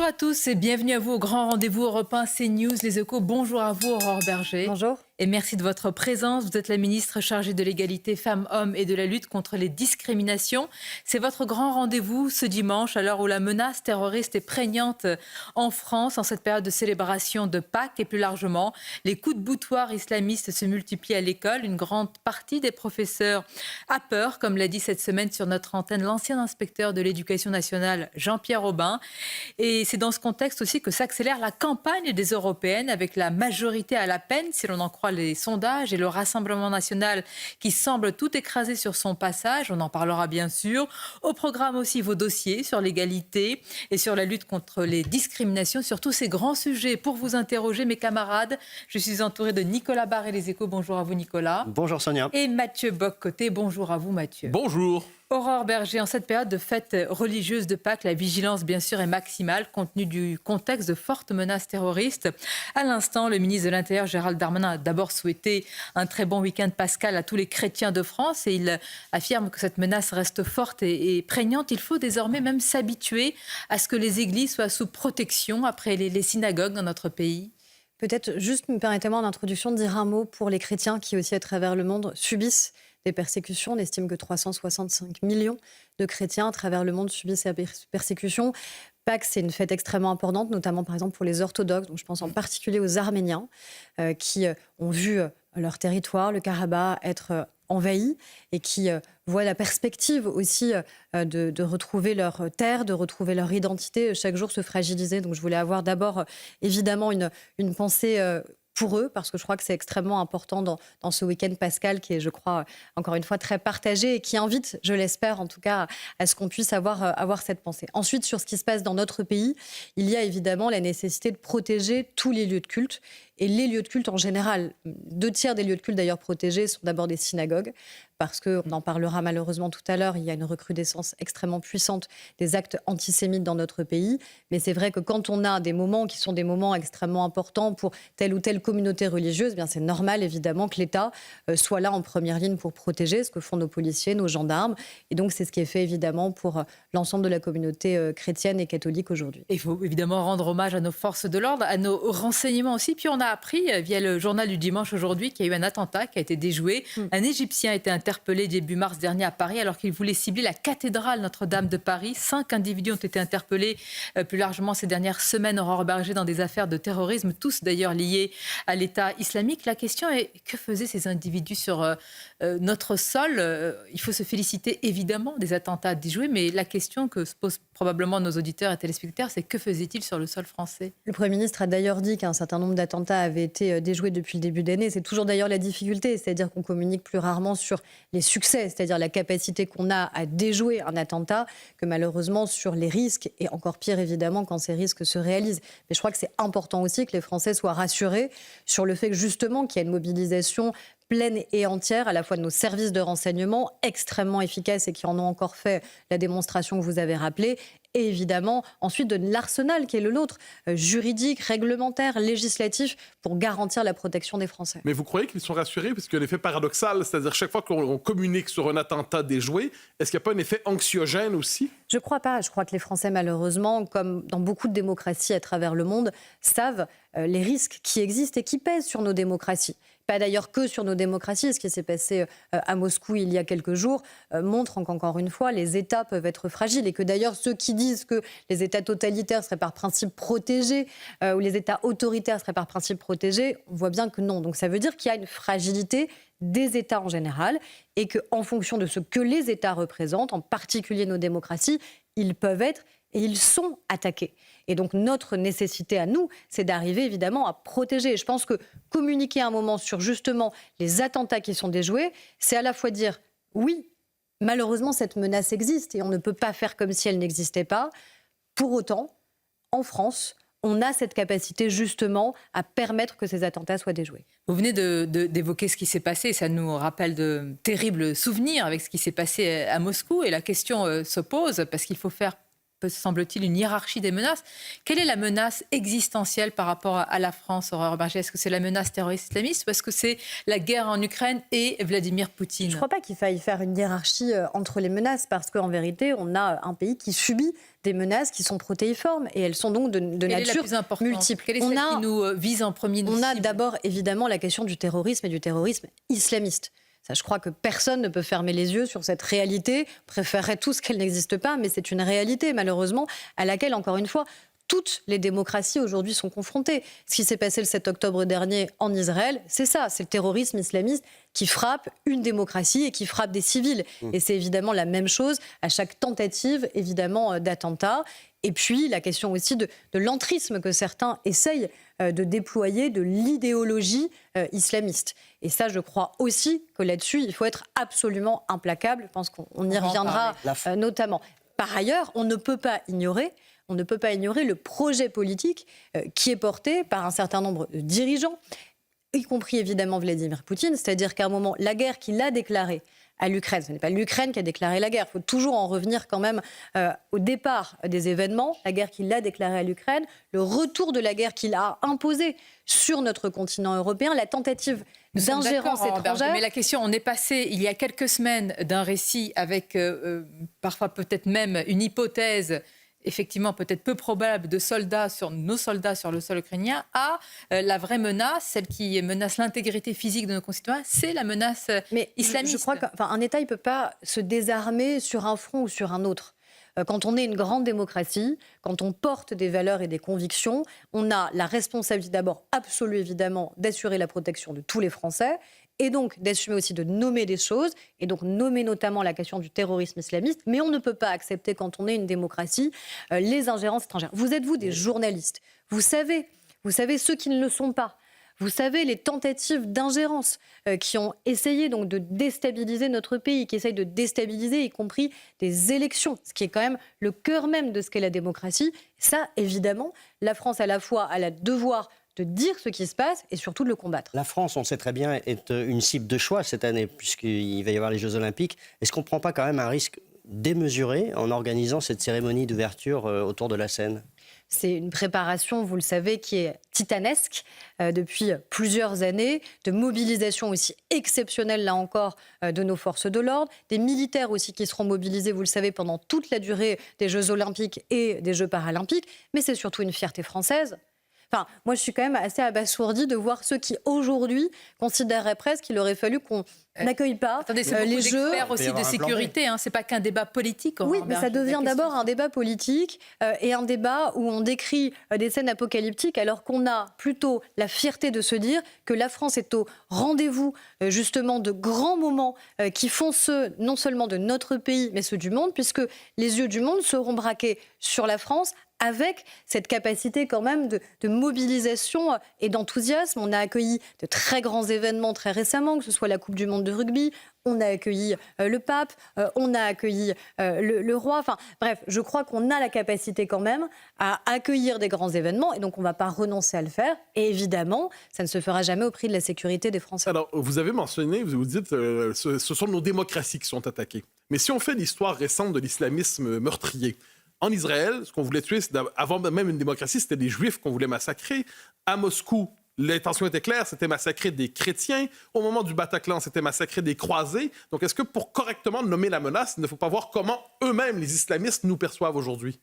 Bonjour à tous et bienvenue à vous au grand rendez-vous Europe 1 CNews Les Échos. Bonjour à vous Aurore Berger. Bonjour. Et merci de votre présence. Vous êtes la ministre chargée de l'égalité femmes-hommes et de la lutte contre les discriminations. C'est votre grand rendez-vous ce dimanche à l'heure où la menace terroriste est prégnante en France en cette période de célébration de Pâques et plus largement. Les coups de boutoir islamistes se multiplient à l'école. Une grande partie des professeurs a peur, comme l'a dit cette semaine sur notre antenne l'ancien inspecteur de l'éducation nationale Jean-Pierre Aubin. Et c'est dans ce contexte aussi que s'accélère la campagne des européennes avec la majorité à la peine, si l'on en croit les sondages, et le Rassemblement national qui semble tout écraser sur son passage. On en parlera bien sûr. Au programme aussi vos dossiers sur l'égalité et sur la lutte contre les discriminations, sur tous ces grands sujets. Pour vous interroger, mes camarades, je suis entourée de Nicolas Barré, Les Échos. Bonjour à vous Nicolas. Bonjour Sonia. Et Mathieu Bock-Côté. Bonjour à vous Mathieu. Bonjour. Aurore Berger, en cette période de fête religieuse de Pâques, la vigilance bien sûr est maximale compte tenu du contexte de fortes menaces terroristes. À l'instant, le ministre de l'Intérieur Gérald Darmanin a d'abord souhaité un très bon week-end pascal à tous les chrétiens de France et il affirme que cette menace reste forte et prégnante. Il faut désormais même s'habituer à ce que les églises soient sous protection après les synagogues dans notre pays. Peut-être juste, me permettez-moi en introduction de dire un mot pour les chrétiens qui aussi à travers le monde subissent des persécutions. On estime que 365 millions de chrétiens à travers le monde subissent ces persécutions. Pâques, c'est une fête extrêmement importante, notamment par exemple pour les orthodoxes. Donc je pense en particulier aux Arméniens qui ont vu leur territoire, le Karabakh, être envahi et qui voient la perspective aussi de retrouver leur terre, de retrouver leur identité, chaque jour se fragiliser. Donc je voulais avoir d'abord évidemment une pensée pour eux, parce que je crois que c'est extrêmement important dans ce week-end pascal qui est, je crois, encore une fois, très partagé et qui invite, je l'espère en tout cas, à ce qu'on puisse avoir cette pensée. Ensuite, sur ce qui se passe dans notre pays, il y a évidemment la nécessité de protéger tous les lieux de culte. Et les lieux de culte en général, 2/3 des lieux de culte d'ailleurs protégés sont d'abord des synagogues, parce qu'on en parlera malheureusement tout à l'heure, il y a une recrudescence extrêmement puissante des actes antisémites dans notre pays. Mais c'est vrai que quand on a des moments qui sont des moments extrêmement importants pour telle ou telle communauté religieuse, eh bien c'est normal évidemment que l'État soit là en première ligne pour protéger, ce que font nos policiers, nos gendarmes. Et donc c'est ce qui est fait évidemment pour l'ensemble de la communauté chrétienne et catholique aujourd'hui. Il faut évidemment rendre hommage à nos forces de l'ordre, à nos renseignements aussi. Puis on a appris via le journal du dimanche aujourd'hui qu'il y a eu un attentat qui a été déjoué. Un Égyptien a été interpellé début mars dernier à Paris alors qu'il voulait cibler la cathédrale Notre-Dame de Paris. 5 individus ont été interpellés plus largement ces dernières semaines, Aurore Berger, dans des affaires de terrorisme, tous d'ailleurs liés à l'État islamique. La question est, que faisaient ces individus sur notre sol? Il faut se féliciter évidemment des attentats déjoués, mais la question que se posent probablement nos auditeurs et téléspectateurs, c'est que faisaient-ils sur le sol français? Le Premier ministre a d'ailleurs dit qu'un certain nombre d'attentats avaient été déjoués depuis le début d'année. C'est toujours d'ailleurs la difficulté, c'est-à-dire qu'on communique plus rarement sur les succès, c'est-à-dire la capacité qu'on a à déjouer un attentat, que malheureusement sur les risques, et encore pire évidemment quand ces risques se réalisent. Mais je crois que c'est important aussi que les Français soient rassurés sur le fait que justement qu'il y a une mobilisation pleine et entière, à la fois de nos services de renseignement, extrêmement efficaces et qui en ont encore fait la démonstration que vous avez rappelée, et évidemment ensuite de l'arsenal qui est le nôtre, juridique, réglementaire, législatif, pour garantir la protection des Français. Mais vous croyez qu'ils sont rassurés? Parce qu'il y a un effet paradoxal, c'est-à-dire chaque fois qu'on communique sur un attentat déjoué, est-ce qu'il n'y a pas un effet anxiogène aussi? Je ne crois pas. Je crois que les Français, malheureusement, comme dans beaucoup de démocraties à travers le monde, savent les risques qui existent et qui pèsent sur nos démocraties. Pas d'ailleurs que sur nos démocraties. Ce qui s'est passé à Moscou il y a quelques jours montre qu'encore une fois, les États peuvent être fragiles et que d'ailleurs ceux qui disent que les États totalitaires seraient par principe protégés ou les États autoritaires seraient par principe protégés, on voit bien que non. Donc ça veut dire qu'il y a une fragilité des États en général et qu'en fonction de ce que les États représentent, en particulier nos démocraties, ils peuvent être et ils sont attaqués. Et donc notre nécessité à nous, c'est d'arriver évidemment à protéger. Et je pense que communiquer un moment sur justement les attentats qui sont déjoués, c'est à la fois dire oui, malheureusement cette menace existe et on ne peut pas faire comme si elle n'existait pas. Pour autant, en France, on a cette capacité justement à permettre que ces attentats soient déjoués. Vous venez d'évoquer ce qui s'est passé, ça nous rappelle de terribles souvenirs avec ce qui s'est passé à Moscou. Et la question se pose, parce qu'il faut faire semble-t-il, une hiérarchie des menaces. Quelle est la menace existentielle par rapport à la France, Aurore Bergé? Est-ce que c'est la menace terroriste islamiste ou est-ce que c'est la guerre en Ukraine et Vladimir Poutine? Je ne crois pas qu'il faille faire une hiérarchie entre les menaces parce qu'en vérité, on a un pays qui subit des menaces qui sont protéiformes et elles sont donc de Quelle est la nature plus importante? multiple. Quelle est celle qui nous vise en premier? On a d'abord évidemment la question du terrorisme et du terrorisme islamiste. Ça, je crois que personne ne peut fermer les yeux sur cette réalité. On préférerait tous qu'elle n'existe pas, mais c'est une réalité, malheureusement, à laquelle, encore une fois, toutes les démocraties aujourd'hui sont confrontées. Ce qui s'est passé le 7 octobre dernier en Israël, c'est ça, c'est le terrorisme islamiste qui frappe une démocratie et qui frappe des civils. Et c'est évidemment la même chose à chaque tentative, évidemment, d'attentat. Et puis la question aussi de l'entrisme que certains essayent de déployer, de l'idéologie islamiste. Et ça, je crois aussi que là-dessus, il faut être absolument implacable. Je pense qu'on y reviendra notamment. Par ailleurs, on ne peut pas ignorer le projet politique qui est porté par un certain nombre de dirigeants, y compris évidemment Vladimir Poutine, c'est-à-dire qu'à un moment, la guerre qu'il a déclarée à l'Ukraine, ce n'est pas l'Ukraine qui a déclaré la guerre, il faut toujours en revenir quand même au départ des événements, la guerre qu'il a déclarée à l'Ukraine, le retour de la guerre qu'il a imposée sur notre continent européen, la tentative d'ingérence étrangère. Mais la question, on est passé il y a quelques semaines d'un récit avec parfois peut-être même une hypothèse effectivement peut-être peu probable de nos soldats sur le sol ukrainien, à la vraie menace, celle qui menace l'intégrité physique de nos concitoyens, c'est la menace islamiste. Je crois qu'un État, il ne peut pas se désarmer sur un front ou sur un autre. Quand on est une grande démocratie, quand on porte des valeurs et des convictions, on a la responsabilité d'abord absolue, évidemment, d'assurer la protection de tous les Français et donc d'assumer aussi de nommer des choses, et donc nommer notamment la question du terrorisme islamiste. Mais on ne peut pas accepter, quand on est une démocratie, les ingérences étrangères. Vous êtes, vous, des journalistes. Vous savez ceux qui ne le sont pas. Vous savez les tentatives d'ingérence qui ont essayé donc de déstabiliser notre pays, qui essayent de déstabiliser y compris des élections, ce qui est quand même le cœur même de ce qu'est la démocratie. Ça, évidemment, la France à la fois a le devoir de dire ce qui se passe et surtout de le combattre. La France, on le sait très bien, est une cible de choix cette année, puisqu'il va y avoir les Jeux Olympiques. Est-ce qu'on ne prend pas quand même un risque démesuré en organisant cette cérémonie d'ouverture autour de la Seine ? C'est une préparation, vous le savez, qui est titanesque depuis plusieurs années, de mobilisation aussi exceptionnelle, là encore, de nos forces de l'ordre, des militaires aussi qui seront mobilisés, vous le savez, pendant toute la durée des Jeux Olympiques et des Jeux Paralympiques. Mais c'est surtout une fierté française. Enfin, moi, je suis quand même assez abasourdie de voir ceux qui, aujourd'hui, considéreraient presque qu'il aurait fallu qu'on n'accueille pas les Jeux. Experts aussi de sécurité, hein, c'est pas qu'un débat politique. Oui, mais ça devient d'abord un débat politique et un débat où on décrit des scènes apocalyptiques alors qu'on a plutôt la fierté de se dire que la France est au rendez-vous justement de grands moments qui font ceux non seulement de notre pays mais ceux du monde, puisque les yeux du monde seront braqués sur la France avec cette capacité quand même de mobilisation et d'enthousiasme. On a accueilli de très grands événements très récemment, que ce soit la Coupe du Monde de rugby, on a accueilli le pape, on a accueilli le roi. Enfin, bref, je crois qu'on a la capacité quand même à accueillir des grands événements et donc on ne va pas renoncer à le faire. Et évidemment, ça ne se fera jamais au prix de la sécurité des Français. Alors, vous avez mentionné, vous dites, ce sont nos démocraties qui sont attaquées. Mais si on fait l'histoire récente de l'islamisme meurtrier, en Israël, ce qu'on voulait tuer, avant même une démocratie, c'était des Juifs qu'on voulait massacrer. À Moscou, l'intention était claire, c'était massacrer des chrétiens. Au moment du Bataclan, c'était massacrer des croisés. Donc, est-ce que pour correctement nommer la menace, il ne faut pas voir comment eux-mêmes, les islamistes, nous perçoivent aujourd'hui?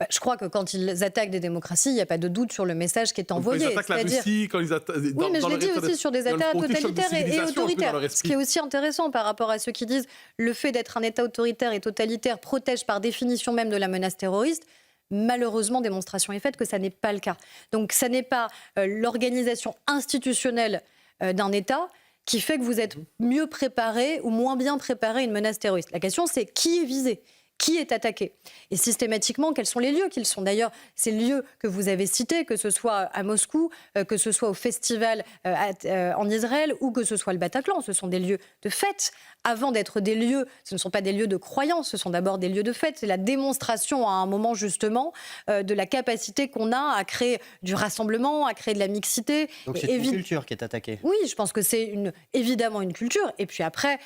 Je crois que quand ils attaquent des démocraties, il n'y a pas de doute sur le message qui est envoyé. Quand ils attaquent la Russie, quand ils attaquent... Oui, mais je l'ai dit aussi sur des États totalitaires et autoritaires. Ce qui est aussi intéressant par rapport à ceux qui disent le fait d'être un État autoritaire et totalitaire protège par définition même de la menace terroriste. Malheureusement, démonstration est faite que ça n'est pas le cas. Donc, ça n'est pas l'organisation institutionnelle d'un État qui fait que vous êtes mieux préparé ou moins bien préparé à une menace terroriste. La question, c'est qui est visé ? Qui est attaqué? Et systématiquement, quels sont les lieux qu'ils sont? D'ailleurs, ces lieux que vous avez cités, que ce soit à Moscou, que ce soit au festival en Israël ou que ce soit le Bataclan, ce sont des lieux de fête. Avant d'être des lieux, ce ne sont pas des lieux de croyance, ce sont d'abord des lieux de fête. C'est la démonstration à un moment justement de la capacité qu'on a à créer du rassemblement, à créer de la mixité. Donc c'est une culture qui est attaquée. Oui, je pense que c'est évidemment une culture. Et puis après,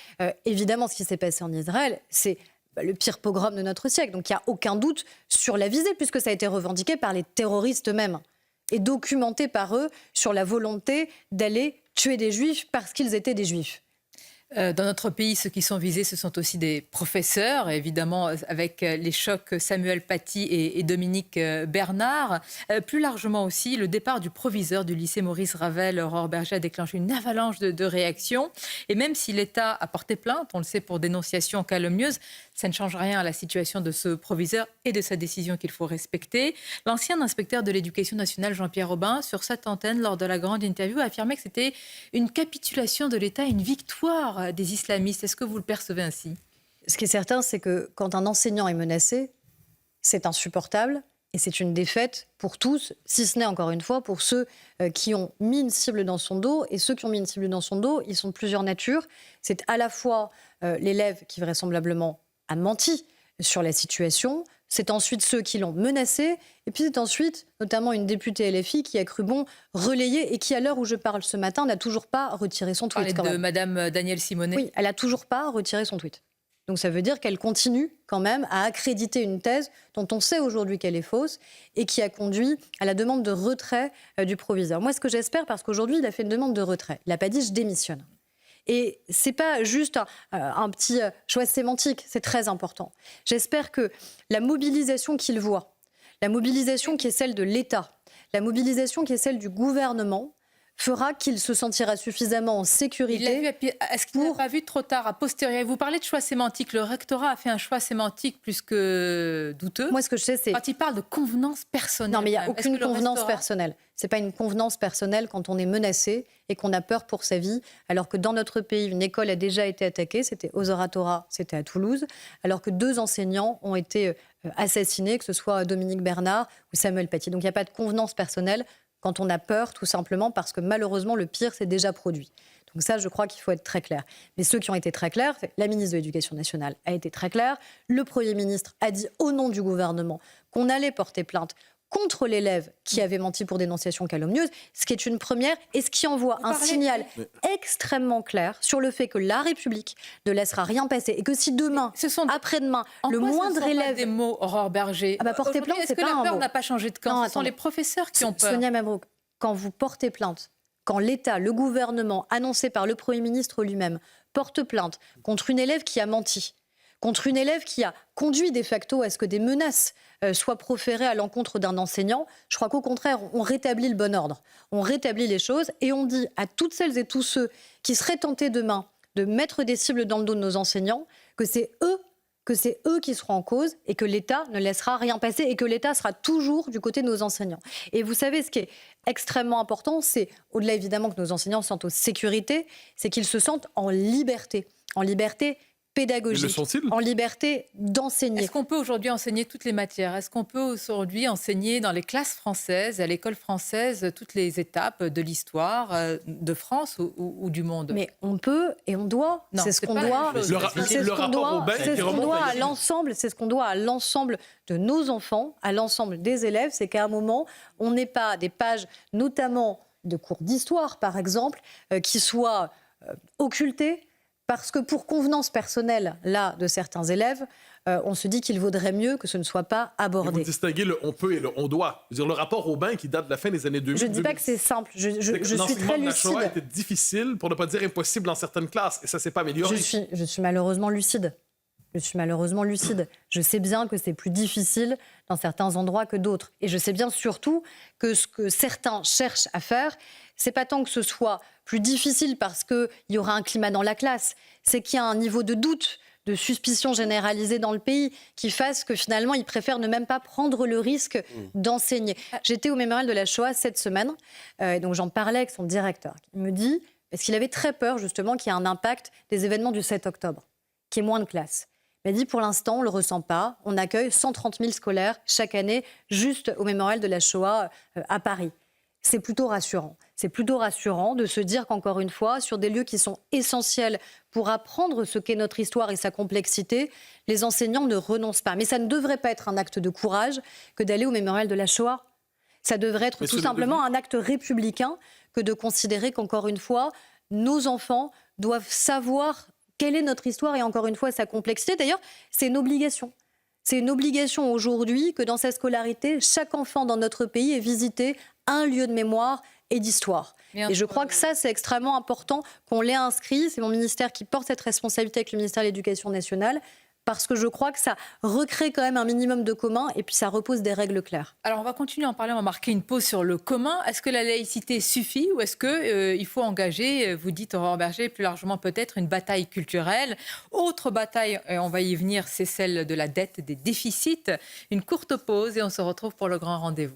évidemment, ce qui s'est passé en Israël, c'est le pire pogrom de notre siècle. Donc il n'y a aucun doute sur la visée, puisque ça a été revendiqué par les terroristes eux-mêmes et documenté par eux sur la volonté d'aller tuer des juifs parce qu'ils étaient des juifs. Dans notre pays, ceux qui sont visés, ce sont aussi des professeurs, évidemment, avec les chocs Samuel Paty et Dominique Bernard. Plus largement aussi, le départ du proviseur du lycée Maurice Ravel, Aurore Berger, a déclenché une avalanche de réactions. Et même si l'État a porté plainte, on le sait, pour dénonciation calomnieuse, ça ne change rien à la situation de ce proviseur et de sa décision qu'il faut respecter. L'ancien inspecteur de l'Éducation nationale, Jean-Pierre Aubin, sur cette antenne, lors de la grande interview, a affirmé que c'était une capitulation de l'État, une victoire des islamistes. Est-ce que vous le percevez ainsi ? Ce qui est certain, c'est que quand un enseignant est menacé, c'est insupportable et c'est une défaite pour tous, si ce n'est encore une fois pour ceux qui ont mis une cible dans son dos. Et ceux qui ont mis une cible dans son dos, ils sont de plusieurs natures. C'est à la fois l'élève qui vraisemblablement a menti sur la situation, c'est ensuite ceux qui l'ont menacé, et puis c'est ensuite notamment une députée LFI qui a cru bon relayer et qui, à l'heure où je parle ce matin, n'a toujours pas retiré son tweet. Vous parlez de Madame Danielle Simonet. Oui, elle n'a toujours pas retiré son tweet. Donc ça veut dire qu'elle continue quand même à accréditer une thèse dont on sait aujourd'hui qu'elle est fausse et qui a conduit à la demande de retrait du proviseur. Moi, ce que j'espère, parce qu'aujourd'hui, il a fait une demande de retrait. Il n'a pas dit « je démissionne ». Et ce n'est pas juste un petit choix sémantique, c'est très important. J'espère que la mobilisation qu'il voit, la mobilisation qui est celle de l'État, la mobilisation qui est celle du gouvernement, fera qu'il se sentira suffisamment en sécurité. Est-ce qu'il n'a pas vu trop tard, a posteriori ? Vous parlez de choix sémantique. Le rectorat a fait un choix sémantique plus que douteux. Moi, ce que je sais, c'est... Quand il parle de convenance personnelle. Non, mais il n'y a aucune convenance personnelle. Ce n'est pas une convenance personnelle quand on est menacé et qu'on a peur pour sa vie, alors que dans notre pays, une école a déjà été attaquée, c'était aux Oratora, c'était à Toulouse, alors que 2 enseignants ont été assassinés, que ce soit Dominique Bernard ou Samuel Paty. Donc il n'y a pas de convenance personnelle quand on a peur, tout simplement parce que malheureusement, le pire s'est déjà produit. Donc ça, je crois qu'il faut être très clair. Mais ceux qui ont été très clairs, la ministre de l'Éducation nationale a été très claire, le Premier ministre a dit au nom du gouvernement qu'on allait porter plainte contre l'élève qui avait menti pour dénonciation calomnieuse, ce qui est une première et ce qui envoie un signal extrêmement clair sur le fait que la République ne laissera rien passer et que si demain, après-demain, le moindre élève... des mots, Aurore Berger. Porter plainte, c'est pas un mot. Est-ce que la peur n'a pas changé de camp ? Non, ce sont les professeurs qui ont peur. Sonia Mabrouk, quand vous portez plainte, quand l'État, le gouvernement, annoncé par le Premier ministre lui-même, porte plainte contre une élève qui a menti, contre une élève qui a conduit de facto à ce que des menaces soient proférées à l'encontre d'un enseignant, je crois qu'au contraire, on rétablit le bon ordre. On rétablit les choses et on dit à toutes celles et tous ceux qui seraient tentés demain de mettre des cibles dans le dos de nos enseignants que c'est eux qui seront en cause et que l'État ne laissera rien passer et que l'État sera toujours du côté de nos enseignants. Et vous savez, ce qui est extrêmement important, c'est, au-delà évidemment que nos enseignants se sentent en sécurité, c'est qu'ils se sentent en liberté pédagogique, en liberté d'enseigner. Est-ce qu'on peut aujourd'hui enseigner toutes les matières ? Est-ce qu'on peut aujourd'hui enseigner dans les classes françaises, à l'école française, toutes les étapes de l'histoire de France ou du monde ? Mais on peut et on doit. Non, c'est ce qu'on doit. Le rapport Aubin C'est ce qu'on doit à l'ensemble. C'est ce qu'on doit à l'ensemble de nos enfants, à l'ensemble des élèves. C'est qu'à un moment, on n'ait pas des pages, notamment de cours d'histoire, par exemple, qui soient occultées. Parce que pour convenance personnelle, là, de certains élèves, on se dit qu'il vaudrait mieux que ce ne soit pas abordé. Vous distinguez le on peut et le on doit. Je veux dire, le rapport Aubin qui date de la fin des années 2000. Je ne dis pas que c'est simple. Je suis très lucide. L'enseignement de la Shoah était difficile, pour ne pas dire impossible dans certaines classes, et ça ne s'est pas amélioré. Je suis malheureusement lucide. Je sais bien que c'est plus difficile dans certains endroits que d'autres. Et je sais bien surtout que ce que certains cherchent à faire, c'est pas tant que ce soit plus difficile parce qu'il y aura un climat dans la classe, c'est qu'il y a un niveau de doute, de suspicion généralisée dans le pays qui fasse que finalement, ils préfèrent ne même pas prendre le risque d'enseigner. J'étais au mémorial de la Shoah cette semaine, donc j'en parlais avec son directeur. Il me dit, parce qu'il avait très peur justement qu'il y ait un impact des événements du 7 octobre, qu'il y ait moins de classes. Il m'a dit, pour l'instant, on ne le ressent pas. On accueille 130 000 scolaires chaque année juste au mémorial de la Shoah à Paris. C'est plutôt rassurant. C'est plutôt rassurant de se dire qu'encore une fois, sur des lieux qui sont essentiels pour apprendre ce qu'est notre histoire et sa complexité, les enseignants ne renoncent pas. Mais ça ne devrait pas être un acte de courage que d'aller au mémorial de la Shoah. Ça devrait être tout simplement un acte républicain que de considérer qu'encore une fois, nos enfants doivent savoir quelle est notre histoire et encore une fois sa complexité. D'ailleurs, c'est une obligation. C'est une obligation aujourd'hui que dans sa scolarité, chaque enfant dans notre pays ait visité un lieu de mémoire et d'histoire. Et je crois que ça, c'est extrêmement important qu'on l'ait inscrit. C'est mon ministère qui porte cette responsabilité avec le ministère de l'Éducation nationale, parce que je crois que ça recrée quand même un minimum de commun et puis ça repose des règles claires. Alors on va continuer à en parler, on va marquer une pause sur le commun. Est-ce que la laïcité suffit ou est-ce qu'il faut engager, vous dites Aurore Bergé, plus largement peut-être une bataille culturelle? Autre bataille, on va y venir, c'est celle de la dette, des déficits. Une courte pause et on se retrouve pour le grand rendez-vous.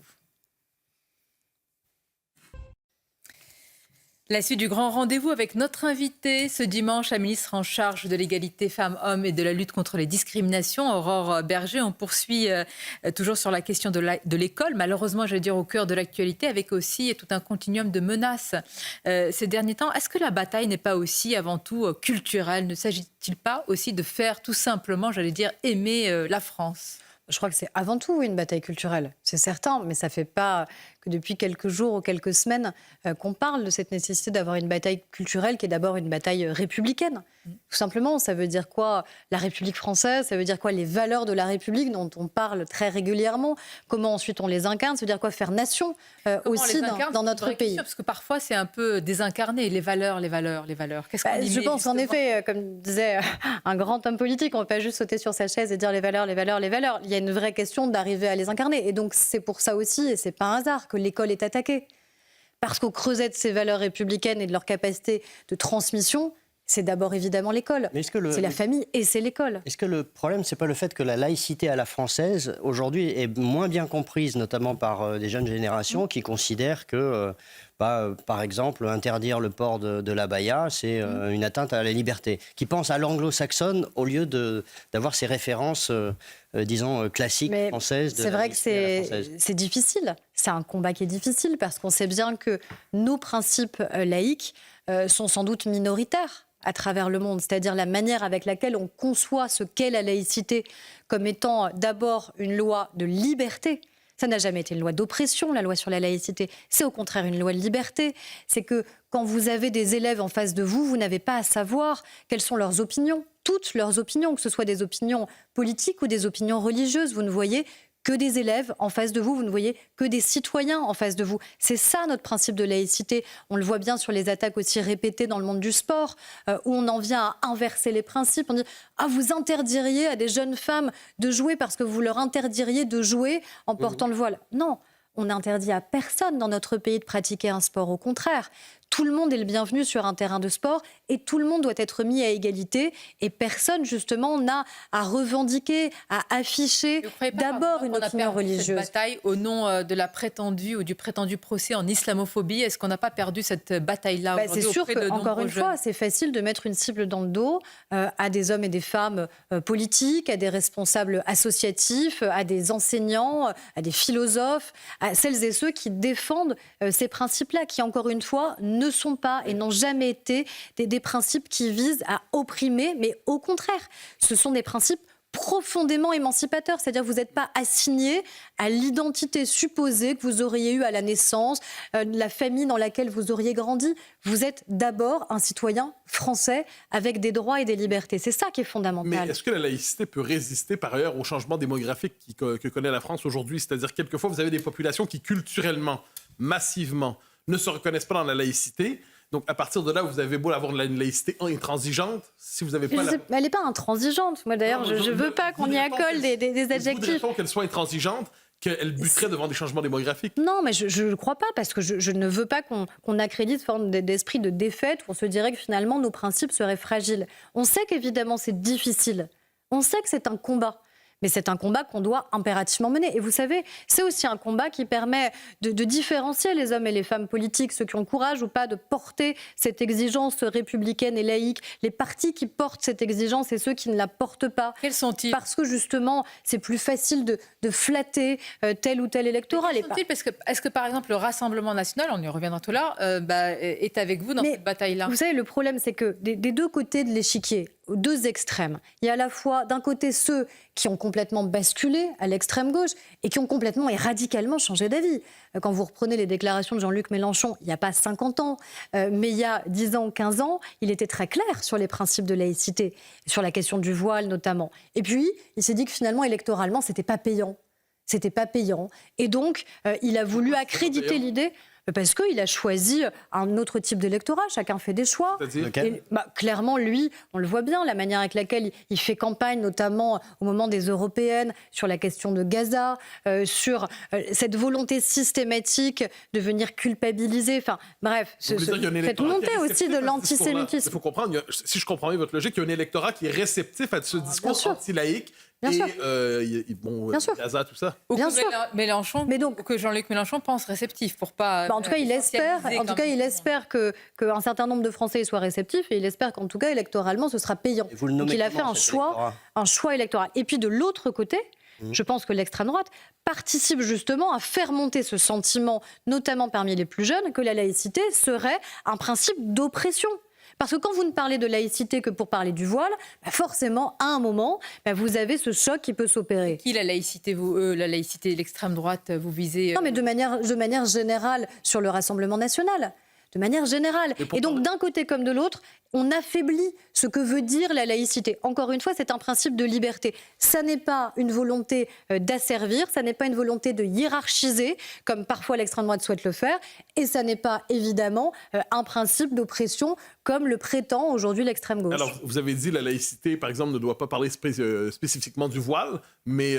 La suite du grand rendez-vous avec notre invité ce dimanche, la ministre en charge de l'égalité femmes-hommes et de la lutte contre les discriminations, Aurore Bergé. On poursuit toujours sur la question de l'école, malheureusement, je vais dire au cœur de l'actualité, avec aussi tout un continuum de menaces ces derniers temps. Est-ce que la bataille n'est pas aussi avant tout culturelle? Ne s'agit-il pas aussi de faire tout simplement, j'allais dire, aimer la France? Je crois que c'est avant tout une bataille culturelle, c'est certain, mais ça ne fait pas que depuis quelques jours ou quelques semaines qu'on parle de cette nécessité d'avoir une bataille culturelle qui est d'abord une bataille républicaine. Tout simplement, ça veut dire quoi la République française? Ça veut dire quoi les valeurs de la République dont on parle très régulièrement? Comment ensuite on les incarne? Ça veut dire quoi faire nation aussi dans notre pays? Parce que parfois c'est un peu désincarné, les valeurs. Qu'est-ce qu'on y met, je pense justement? en effet, comme disait un grand homme politique, on ne peut pas juste sauter sur sa chaise et dire les valeurs. Il y a une vraie question d'arriver à les incarner. Et donc c'est pour ça aussi, et c'est pas un hasard, que l'école est attaquée. Parce qu'au creuset de ces valeurs républicaines et de leur capacité de transmission, c'est d'abord évidemment l'école. C'est la famille et c'est l'école. Est-ce que le problème, c'est pas le fait que la laïcité à la française, aujourd'hui, est moins bien comprise, notamment par des jeunes générations qui considèrent que, par exemple, interdire le port de l'abaya, c'est une atteinte à la liberté, qui pensent à l'anglo-saxonne au lieu d'avoir ces références, disons, classiques françaises. C'est vrai que c'est difficile. C'est un combat qui est difficile parce qu'on sait bien que nos principes laïques sont sans doute minoritaires à travers le monde, c'est-à-dire la manière avec laquelle on conçoit ce qu'est la laïcité comme étant d'abord une loi de liberté. Ça n'a jamais été une loi d'oppression, la loi sur la laïcité. C'est au contraire une loi de liberté. C'est que quand vous avez des élèves en face de vous, vous n'avez pas à savoir quelles sont leurs opinions, toutes leurs opinions, que ce soit des opinions politiques ou des opinions religieuses. Vous ne voyez que des élèves en face de vous, vous ne voyez que des citoyens en face de vous. C'est ça notre principe de laïcité. On le voit bien sur les attaques aussi répétées dans le monde du sport, où on en vient à inverser les principes. On dit « Ah, vous interdiriez à des jeunes femmes de jouer parce que vous leur interdiriez de jouer en portant le voile ». Non, on n'interdit à personne dans notre pays de pratiquer un sport. Au contraire, tout le monde est le bienvenu sur un terrain de sport et tout le monde doit être mis à égalité. Et personne, justement, n'a à revendiquer, à afficher d'abord une opinion religieuse. Cette bataille au nom de la prétendue ou du prétendu procès en islamophobie, est-ce qu'on n'a pas perdu cette bataille-là aujourd'hui? C'est sûr qu'encore une fois, c'est facile de mettre une cible dans le dos à des hommes et des femmes politiques, à des responsables associatifs, à des enseignants, à des philosophes, à celles et ceux qui défendent ces principes-là, qui, encore une fois, ne sont pas et n'ont jamais été des principes qui visent à opprimer, mais au contraire, ce sont des principes profondément émancipateurs, c'est-à-dire que vous n'êtes pas assigné à l'identité supposée que vous auriez eue à la naissance, la famille dans laquelle vous auriez grandi. Vous êtes d'abord un citoyen français avec des droits et des libertés. C'est ça qui est fondamental. Mais est-ce que la laïcité peut résister par ailleurs au changement démographique que connaît la France aujourd'hui? C'est-à-dire quelquefois vous avez des populations qui culturellement, massivement, ne se reconnaissent pas dans la laïcité. Donc, à partir de là, vous avez beau avoir une laïcité intransigeante, si vous n'avez pas Elle n'est pas intransigeante. Moi, d'ailleurs, je ne veux pas qu'on y accole des adjectifs. Voudrait-on qu'elle soit intransigeante, qu'elle buterait devant des changements démographiques? Non, mais je ne crois pas, parce que je ne veux pas qu'on accrédite forme d'esprit de défaite, où on se dirait que finalement, nos principes seraient fragiles. On sait qu'évidemment, c'est difficile. On sait que c'est un combat. Mais c'est un combat qu'on doit impérativement mener. Et vous savez, c'est aussi un combat qui permet de différencier les hommes et les femmes politiques, ceux qui ont le courage ou pas de porter cette exigence républicaine et laïque. Les partis qui portent cette exigence et ceux qui ne la portent pas. Quels sont-ils? Parce que justement, c'est plus facile de flatter tel ou tel électorat. Est-ce que par exemple le Rassemblement national, on y reviendra tout à l'heure, est avec vous dans cette bataille-là? Vous savez, le problème, c'est que des deux côtés de l'échiquier, deux extrêmes. Il y a à la fois, d'un côté, ceux qui ont complètement basculé à l'extrême gauche et qui ont complètement et radicalement changé d'avis. Quand vous reprenez les déclarations de Jean-Luc Mélenchon, il n'y a pas 50 ans, mais il y a 10 ans, 15 ans, il était très clair sur les principes de laïcité, sur la question du voile notamment. Et puis, il s'est dit que finalement, électoralement, c'était pas payant. C'était pas payant. Et donc, il a voulu accréditer l'idée... Parce qu'il a choisi un autre type d'électorat, chacun fait des choix. Et, clairement, lui, on le voit bien, la manière avec laquelle il fait campagne, notamment au moment des européennes, sur la question de Gaza, sur cette volonté systématique de venir culpabiliser. Enfin, bref, cette montée aussi de l'antisémitisme. Il faut comprendre, si je comprends bien votre logique, il y a un électorat qui est réceptif à ce discours anti-laïque. Bien sûr. Gaza, tout ça. Ou que Jean-Luc Mélenchon pense réceptif pour pas. En tout cas, il espère qu'un certain nombre de Français soient réceptifs et il espère qu'en tout cas, électoralement, ce sera payant. Donc il a fait un choix électoral. Et puis de l'autre côté, je pense que l'extrême droite participe justement à faire monter ce sentiment, notamment parmi les plus jeunes, que la laïcité serait un principe d'oppression. Parce que quand vous ne parlez de laïcité que pour parler du voile, forcément, à un moment, vous avez ce choc qui peut s'opérer. Qui la laïcité, l'extrême droite, vous visez Non, mais de manière générale sur le Rassemblement national. De manière générale. Et donc, d'un côté comme de l'autre, on affaiblit ce que veut dire la laïcité. Encore une fois, c'est un principe de liberté. Ça n'est pas une volonté d'asservir, ça n'est pas une volonté de hiérarchiser, comme parfois l'extrême droite souhaite le faire, et ça n'est pas, évidemment, un principe d'oppression, comme le prétend aujourd'hui l'extrême gauche. Alors, vous avez dit que la laïcité, par exemple, ne doit pas parler spécifiquement du voile, mais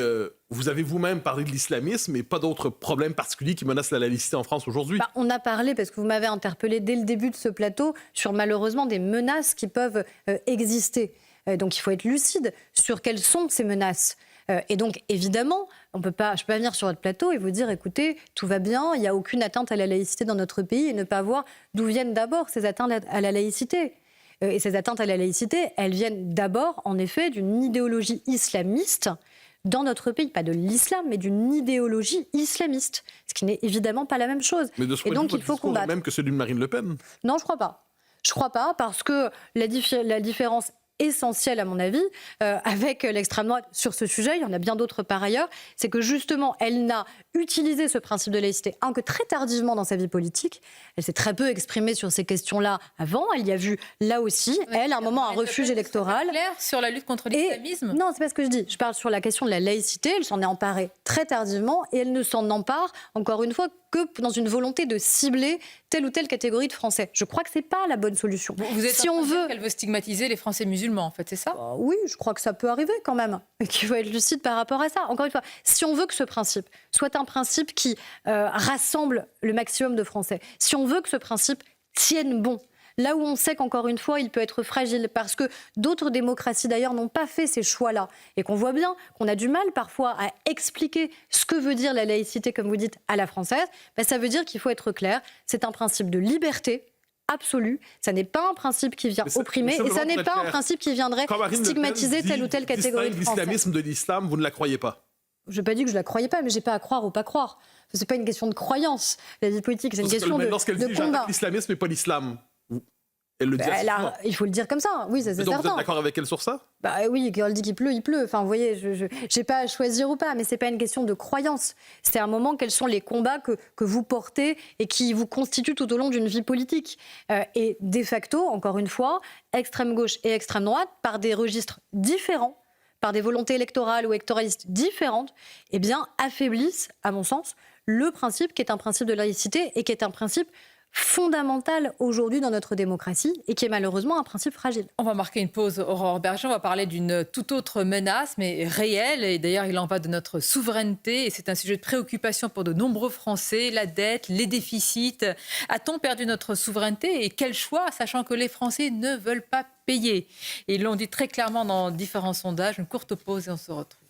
vous avez vous-même parlé de l'islamisme et pas d'autres problèmes particuliers qui menacent la laïcité en France aujourd'hui. On a parlé, parce que vous m'avez interpellé dès le début de ce plateau, sur malheureusement des menaces qui peuvent exister. Donc il faut être lucide sur quelles sont ces menaces. Et donc évidemment, je ne peux pas venir sur votre plateau et vous dire écoutez, tout va bien, il n'y a aucune atteinte à la laïcité dans notre pays et ne pas voir d'où viennent d'abord ces atteintes à la laïcité. Et ces atteintes à la laïcité, elles viennent d'abord en effet d'une idéologie islamiste dans notre pays, pas de l'islam, mais d'une idéologie islamiste, ce qui n'est évidemment pas la même chose. Mais de ce point de vue, votre discours est même que celui de Marine Le Pen. Non, je ne crois pas. Je ne crois pas parce que la différence essentielle, à mon avis, avec l'extrême droite sur ce sujet, il y en a bien d'autres par ailleurs, c'est que justement, elle n'a utilisé ce principe de laïcité que très tardivement dans sa vie politique. Elle s'est très peu exprimée sur ces questions-là avant. Elle y a vu, là aussi, à un moment, un refuge électoral. Clair sur la lutte contre l'islamisme ? Non, c'est pas ce que je dis. Je parle sur la question de la laïcité. Elle s'en est emparée très tardivement et elle ne s'en empare, encore une fois, que dans une volonté de cibler telle ou telle catégorie de Français. Je crois que c'est pas la bonne solution. Vous êtes en train de dire qu'elle veut stigmatiser les Français musulmans, en fait, c'est ça ? Oui, je crois que ça peut arriver quand même. Et qu'il faut être lucide par rapport à ça. Encore une fois, si on veut que ce principe soit un principe qui rassemble le maximum de Français, si on veut que ce principe tienne bon, là où on sait qu'encore une fois, il peut être fragile, parce que d'autres démocraties d'ailleurs n'ont pas fait ces choix-là, et qu'on voit bien qu'on a du mal parfois à expliquer ce que veut dire la laïcité, comme vous dites, à la française, ça veut dire qu'il faut être clair, c'est un principe de liberté absolue, ça n'est pas un principe qui vient opprimer, et ça n'est pas un principe qui viendrait stigmatiser telle ou telle catégorie de Français. L'islamisme de l'islam, vous ne la croyez pas ? Je n'ai pas dit que je ne la croyais pas, mais je n'ai pas à croire ou pas croire. Ce n'est pas une question de croyance. La vie politique, c'est une question de combat. Lorsqu'elle dit l'islamisme et pas l'islam, elle le dit il faut le dire comme ça, oui, c'est certain. Donc vous êtes d'accord avec elle sur ça ? Oui, quand elle dit qu'il pleut, il pleut. Enfin, vous voyez, je n'ai pas à choisir ou pas, mais ce n'est pas une question de croyance. C'est un moment, quels sont les combats que vous portez et qui vous constituent tout au long d'une vie politique. Et de facto, encore une fois, extrême gauche et extrême droite, par des registres différents, par des volontés électorales ou électoralistes différentes, affaiblissent, à mon sens, le principe qui est un principe de laïcité et qui est un principe fondamental aujourd'hui dans notre démocratie et qui est malheureusement un principe fragile. On va marquer une pause, Aurore Berger. On va parler d'une toute autre menace, mais réelle. Et d'ailleurs, il en va de notre souveraineté. Et c'est un sujet de préoccupation pour de nombreux Français. La dette, les déficits. A-t-on perdu notre souveraineté ? Et quel choix, sachant que les Français ne veulent pas payer ? Et ils l'ont dit très clairement dans différents sondages. Une courte pause et on se retrouve.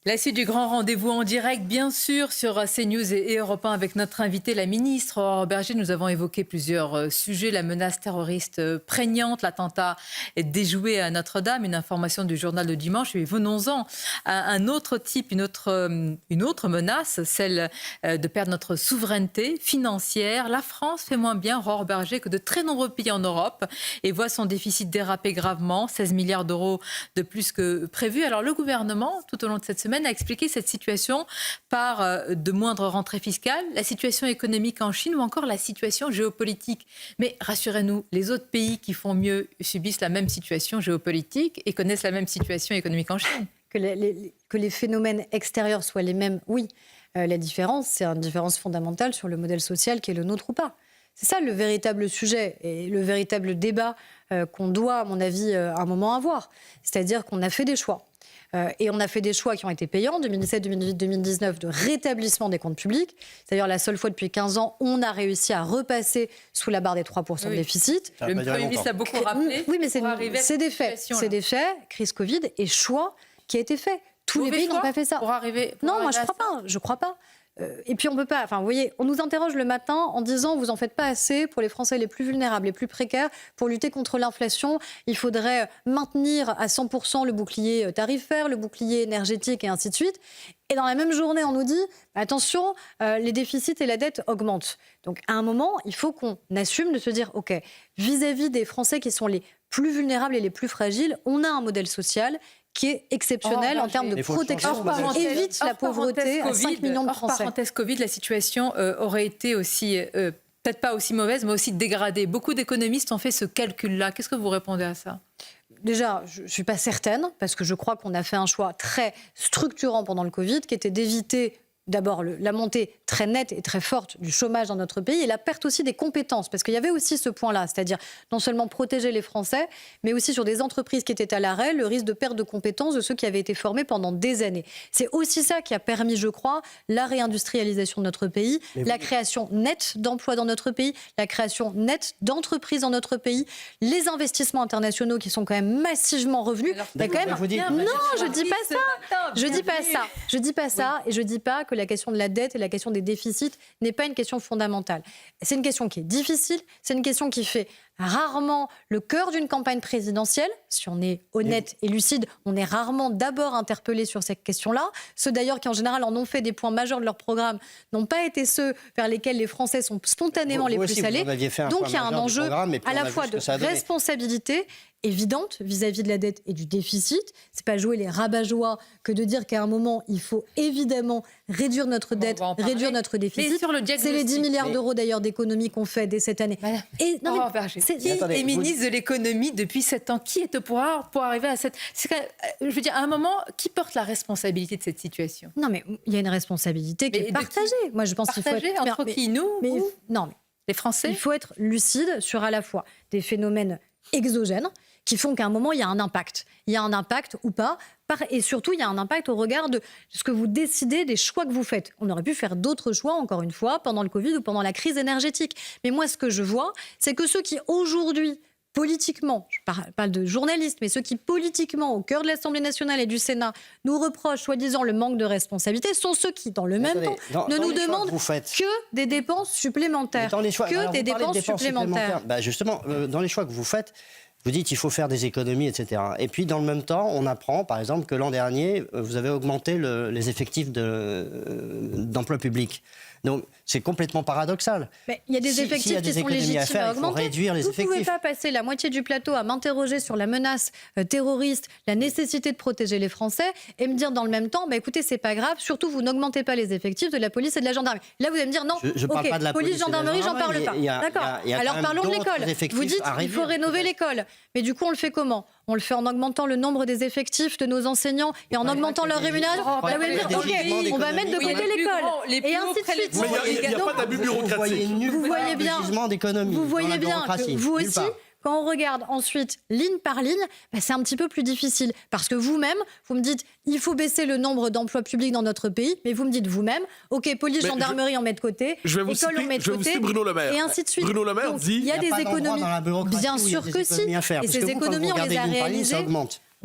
La suite du grand rendez-vous en direct, bien sûr, sur CNews et Europe 1 avec notre invité, la ministre Aurore Bergé. Nous avons évoqué plusieurs sujets, la menace terroriste prégnante, l'attentat déjoué à Notre-Dame, une information du journal de dimanche. Et venons-en à un autre type, une autre menace, celle de perdre notre souveraineté financière. La France fait moins bien, Aurore Bergé, que de très nombreux pays en Europe et voit son déficit déraper gravement, 16 milliards d'euros de plus que prévu. Alors le gouvernement, tout au long de cette semaine, a expliqué cette situation par de moindres rentrées fiscales, la situation économique en Chine ou encore la situation géopolitique. Mais rassurez-nous, les autres pays qui font mieux subissent la même situation géopolitique et connaissent la même situation économique en Chine. Que les phénomènes extérieurs soient les mêmes, oui. La différence, c'est une différence fondamentale sur le modèle social qui est le nôtre ou pas. C'est ça le véritable sujet et le véritable débat qu'on doit, à mon avis, à un moment avoir. C'est-à-dire qu'on a fait des choix. Et on a fait des choix qui ont été payants, 2017, 2018, 2019, de rétablissement des comptes publics. C'est d'ailleurs la seule fois depuis 15 ans on a réussi à repasser sous la barre des 3% de déficit. Le Premier ministre l'a beaucoup rappelé. Oui, mais c'est des faits. C'est des faits, crise Covid et choix qui a été fait. Tous les pays n'ont pas fait ça. Non, moi je crois pas. Et puis on peut pas. Enfin, vous voyez, on nous interroge le matin en disant vous en faites pas assez pour les Français les plus vulnérables, les plus précaires, pour lutter contre l'inflation. Il faudrait maintenir à 100% le bouclier tarifaire, le bouclier énergétique et ainsi de suite. Et dans la même journée, on nous dit attention, les déficits et la dette augmentent. Donc à un moment, il faut qu'on assume de se dire ok, vis-à-vis des Français qui sont les plus vulnérables et les plus fragiles, on a un modèle social qui est exceptionnel en termes de protection, évite la pauvreté à 5 millions de Français. Hors parenthèse Covid, la situation aurait été aussi, peut-être pas aussi mauvaise, mais aussi dégradée. Beaucoup d'économistes ont fait ce calcul-là. Qu'est-ce que vous répondez à ça ? Déjà, je ne suis pas certaine, parce que je crois qu'on a fait un choix très structurant pendant le Covid, qui était d'éviter d'abord la montée très nette et très forte du chômage dans notre pays et la perte aussi des compétences. Parce qu'il y avait aussi ce point-là, c'est-à-dire non seulement protéger les Français, mais aussi sur des entreprises qui étaient à l'arrêt, le risque de perte de compétences de ceux qui avaient été formés pendant des années. C'est aussi ça qui a permis, je crois, la réindustrialisation de notre pays, la création nette d'emplois dans notre pays, la création nette d'entreprises dans notre pays, les investissements internationaux qui sont quand même massivement revenus. Non, je dis pas ça. Je dis pas ça. Je dis pas ça et je dis pas que la question de la dette et la question des déficits n'est pas une question fondamentale. C'est une question qui est difficile, c'est une question qui fait rarement le cœur d'une campagne présidentielle. Si on est honnête et lucide, on est rarement d'abord interpellé sur cette question-là. Ceux d'ailleurs qui en général en ont fait des points majeurs de leur programme n'ont pas été ceux vers lesquels les Français sont spontanément les plus allés. Donc il y a un enjeu à la fois de responsabilité évidente vis-à-vis de la dette et du déficit. C'est pas jouer les rabat-joie que de dire qu'à un moment, il faut évidemment réduire notre dette, réduire notre déficit. C'est les 10 milliards d'euros d'ailleurs d'économies qu'on fait dès cette année. Et qui est ministre de l'économie depuis 7 ans? Qui est au pouvoir pour arriver à cette... Je veux dire, à un moment, qui porte la responsabilité de cette situation? Non, mais il y a une responsabilité qui est partagée. Moi, je pense qu'il faut être... Entre qui, nous Non, mais les Français? Il faut être lucide sur à la fois des phénomènes exogènes qui font qu'à un moment, il y a un impact. Il y a un impact ou pas. Et surtout, il y a un impact au regard de ce que vous décidez, des choix que vous faites. On aurait pu faire d'autres choix, encore une fois, pendant le Covid ou pendant la crise énergétique. Mais moi, ce que je vois, c'est que ceux qui, aujourd'hui, politiquement, je parle de journalistes, mais ceux qui, politiquement, au cœur de l'Assemblée nationale et du Sénat, nous reprochent, soi-disant, le manque de responsabilité, sont ceux qui, dans le même temps, ne nous demandent que des dépenses supplémentaires. Des dépenses supplémentaires. Justement, dans les choix que vous faites, vous dites qu'il faut faire des économies, etc. Et puis, dans le même temps, on apprend, par exemple, que l'an dernier, vous avez augmenté les effectifs d'emploi public. Donc, c'est complètement paradoxal. Mais il y a des effectifs qui sont légitimes à augmenter. Il faut réduire les effectifs. Vous ne pouvez pas passer la moitié du plateau à m'interroger sur la menace terroriste, la nécessité de protéger les Français, et me dire dans le même temps, écoutez, c'est pas grave, surtout vous n'augmentez pas les effectifs de la police et de la gendarmerie. Là, vous allez me dire, non, je parle pas de la police, gendarmerie, j'en parle pas. D'accord. Alors parlons de l'école. Vous dites qu'il faut rénover l'école. Mais du coup, on le fait comment? On le fait en augmentant le nombre des effectifs de nos enseignants et en augmentant leur rémunération. Là, vous allez me dire, OK, on va mettre de côté l'école. Et ainsi de suite. Il n'y a pas d'abus bureaucratique. Vous voyez bien que vous aussi, quand on regarde ensuite ligne par ligne, c'est un petit peu plus difficile. Parce que vous-même, vous me dites, il faut baisser le nombre d'emplois publics dans notre pays, mais vous me dites vous-même, OK, police, gendarmerie, on met de côté, école, on met de côté, Bruno Le Maire. et ainsi de suite. Bruno Le Maire dit... Il y a des économies. Bien sûr que si. Et ces économies, on les a réalisées.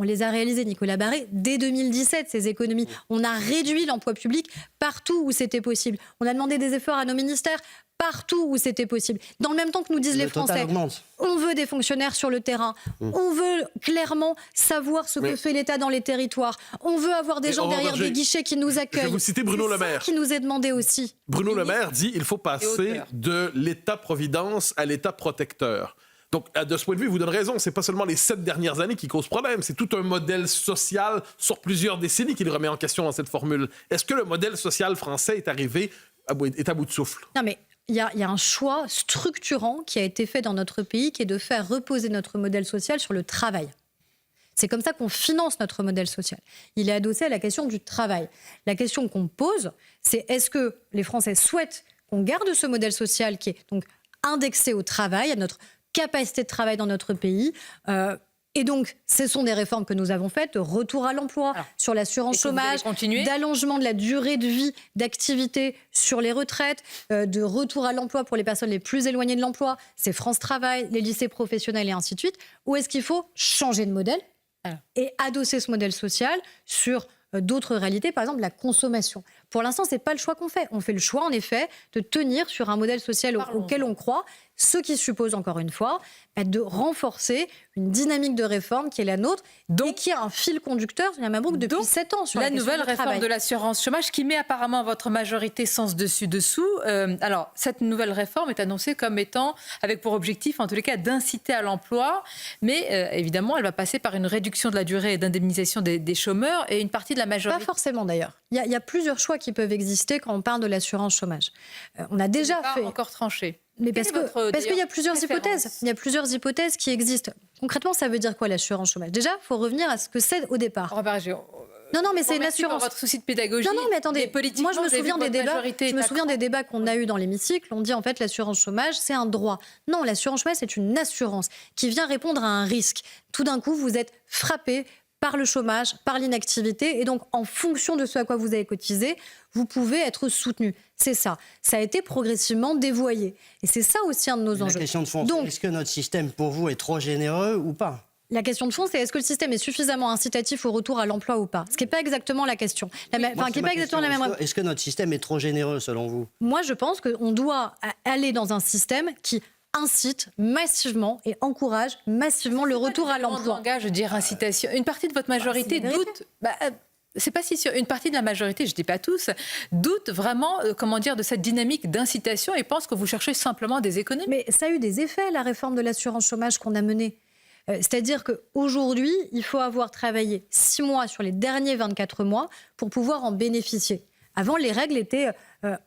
On les a réalisées, Nicolas Barré, dès 2017, ces économies. On a réduit l'emploi public partout où c'était possible. On a demandé des efforts à nos ministères partout où c'était possible. Dans le même temps que nous disent les Français, on veut des fonctionnaires sur le terrain. On veut clairement savoir ce que fait l'État dans les territoires. On veut avoir des gens derrière des guichets qui nous accueillent. Je vais vous citer Bruno Le Maire. C'est ça qui nous est demandé aussi. Bruno Le Maire dit qu'il faut passer de l'État-providence à l'État-protecteur. Donc, de ce point de vue, vous donne raison. C'est pas seulement les 7 dernières années qui causent problème. C'est tout un modèle social sur plusieurs décennies qu'il remet en question dans cette formule. Est-ce que le modèle social français est à bout de souffle? Non, mais il y a un choix structurant qui a été fait dans notre pays, qui est de faire reposer notre modèle social sur le travail. C'est comme ça qu'on finance notre modèle social. Il est adossé à la question du travail. La question qu'on pose, c'est est-ce que les Français souhaitent qu'on garde ce modèle social qui est donc indexé au travail, à notre capacité de travail dans notre pays. Et donc, ce sont des réformes que nous avons faites, de retour à l'emploi, sur l'assurance chômage, d'allongement de la durée de vie d'activité sur les retraites, de retour à l'emploi pour les personnes les plus éloignées de l'emploi. C'est France Travail, les lycées professionnels et ainsi de suite. Ou est-ce qu'il faut changer de modèle et adosser ce modèle social sur d'autres réalités, par exemple la consommation? Pour l'instant, ce n'est pas le choix qu'on fait. On fait le choix, en effet, de tenir sur un modèle social auquel on croit, ce qui suppose, encore une fois, de renforcer une dynamique de réforme qui est la nôtre, et qui a un fil conducteur, depuis 7 ans. Sur la nouvelle réforme de l'assurance chômage qui met apparemment votre majorité sens dessus-dessous. Alors, cette nouvelle réforme est annoncée comme étant, avec pour objectif, en tous les cas, d'inciter à l'emploi. Mais évidemment, elle va passer par une réduction de la durée d'indemnisation des chômeurs et une partie de la majorité. Pas forcément, d'ailleurs. Il y a plusieurs choix qui peuvent exister quand on parle de l'assurance chômage. On a déjà fait... encore tranché. Mais parce qu'il y a plusieurs hypothèses. Il y a plusieurs hypothèses qui existent. Concrètement, ça veut dire quoi l'assurance chômage? Déjà, il faut revenir à ce que c'est au départ. Non, mais c'est une assurance. Votre souci de pédagogie. Non, mais attendez. Moi, je me souviens des débats qu'on a eus dans l'hémicycle. On dit en fait l'assurance chômage, c'est un droit. Non, l'assurance chômage, c'est une assurance qui vient répondre à un risque. Tout d'un coup, vous êtes frappé par le chômage, par l'inactivité. Et donc, en fonction de ce à quoi vous avez cotisé, vous pouvez être soutenu. C'est ça. Ça a été progressivement dévoyé. Et c'est ça aussi un de nos enjeux. La question de fond, est-ce que notre système, pour vous, est trop généreux ou pas? La question de fond, c'est est-ce que le système est suffisamment incitatif au retour à l'emploi ou pas? Ce qui n'est pas exactement la question. Est-ce que notre système est trop généreux, selon vous? Moi, je pense qu'on doit aller dans un système qui incite massivement et encourage massivement le retour à l'emploi. Je veux dire incitation. Une partie de votre majorité doute. C'est pas si sûr. Une partie de la majorité, je dis pas tous, doute vraiment, de cette dynamique d'incitation et pense que vous cherchez simplement des économies. Mais ça a eu des effets, la réforme de l'assurance chômage qu'on a menée. C'est-à-dire qu'aujourd'hui, il faut avoir travaillé 6 mois sur les derniers 24 mois pour pouvoir en bénéficier. Avant, les règles étaient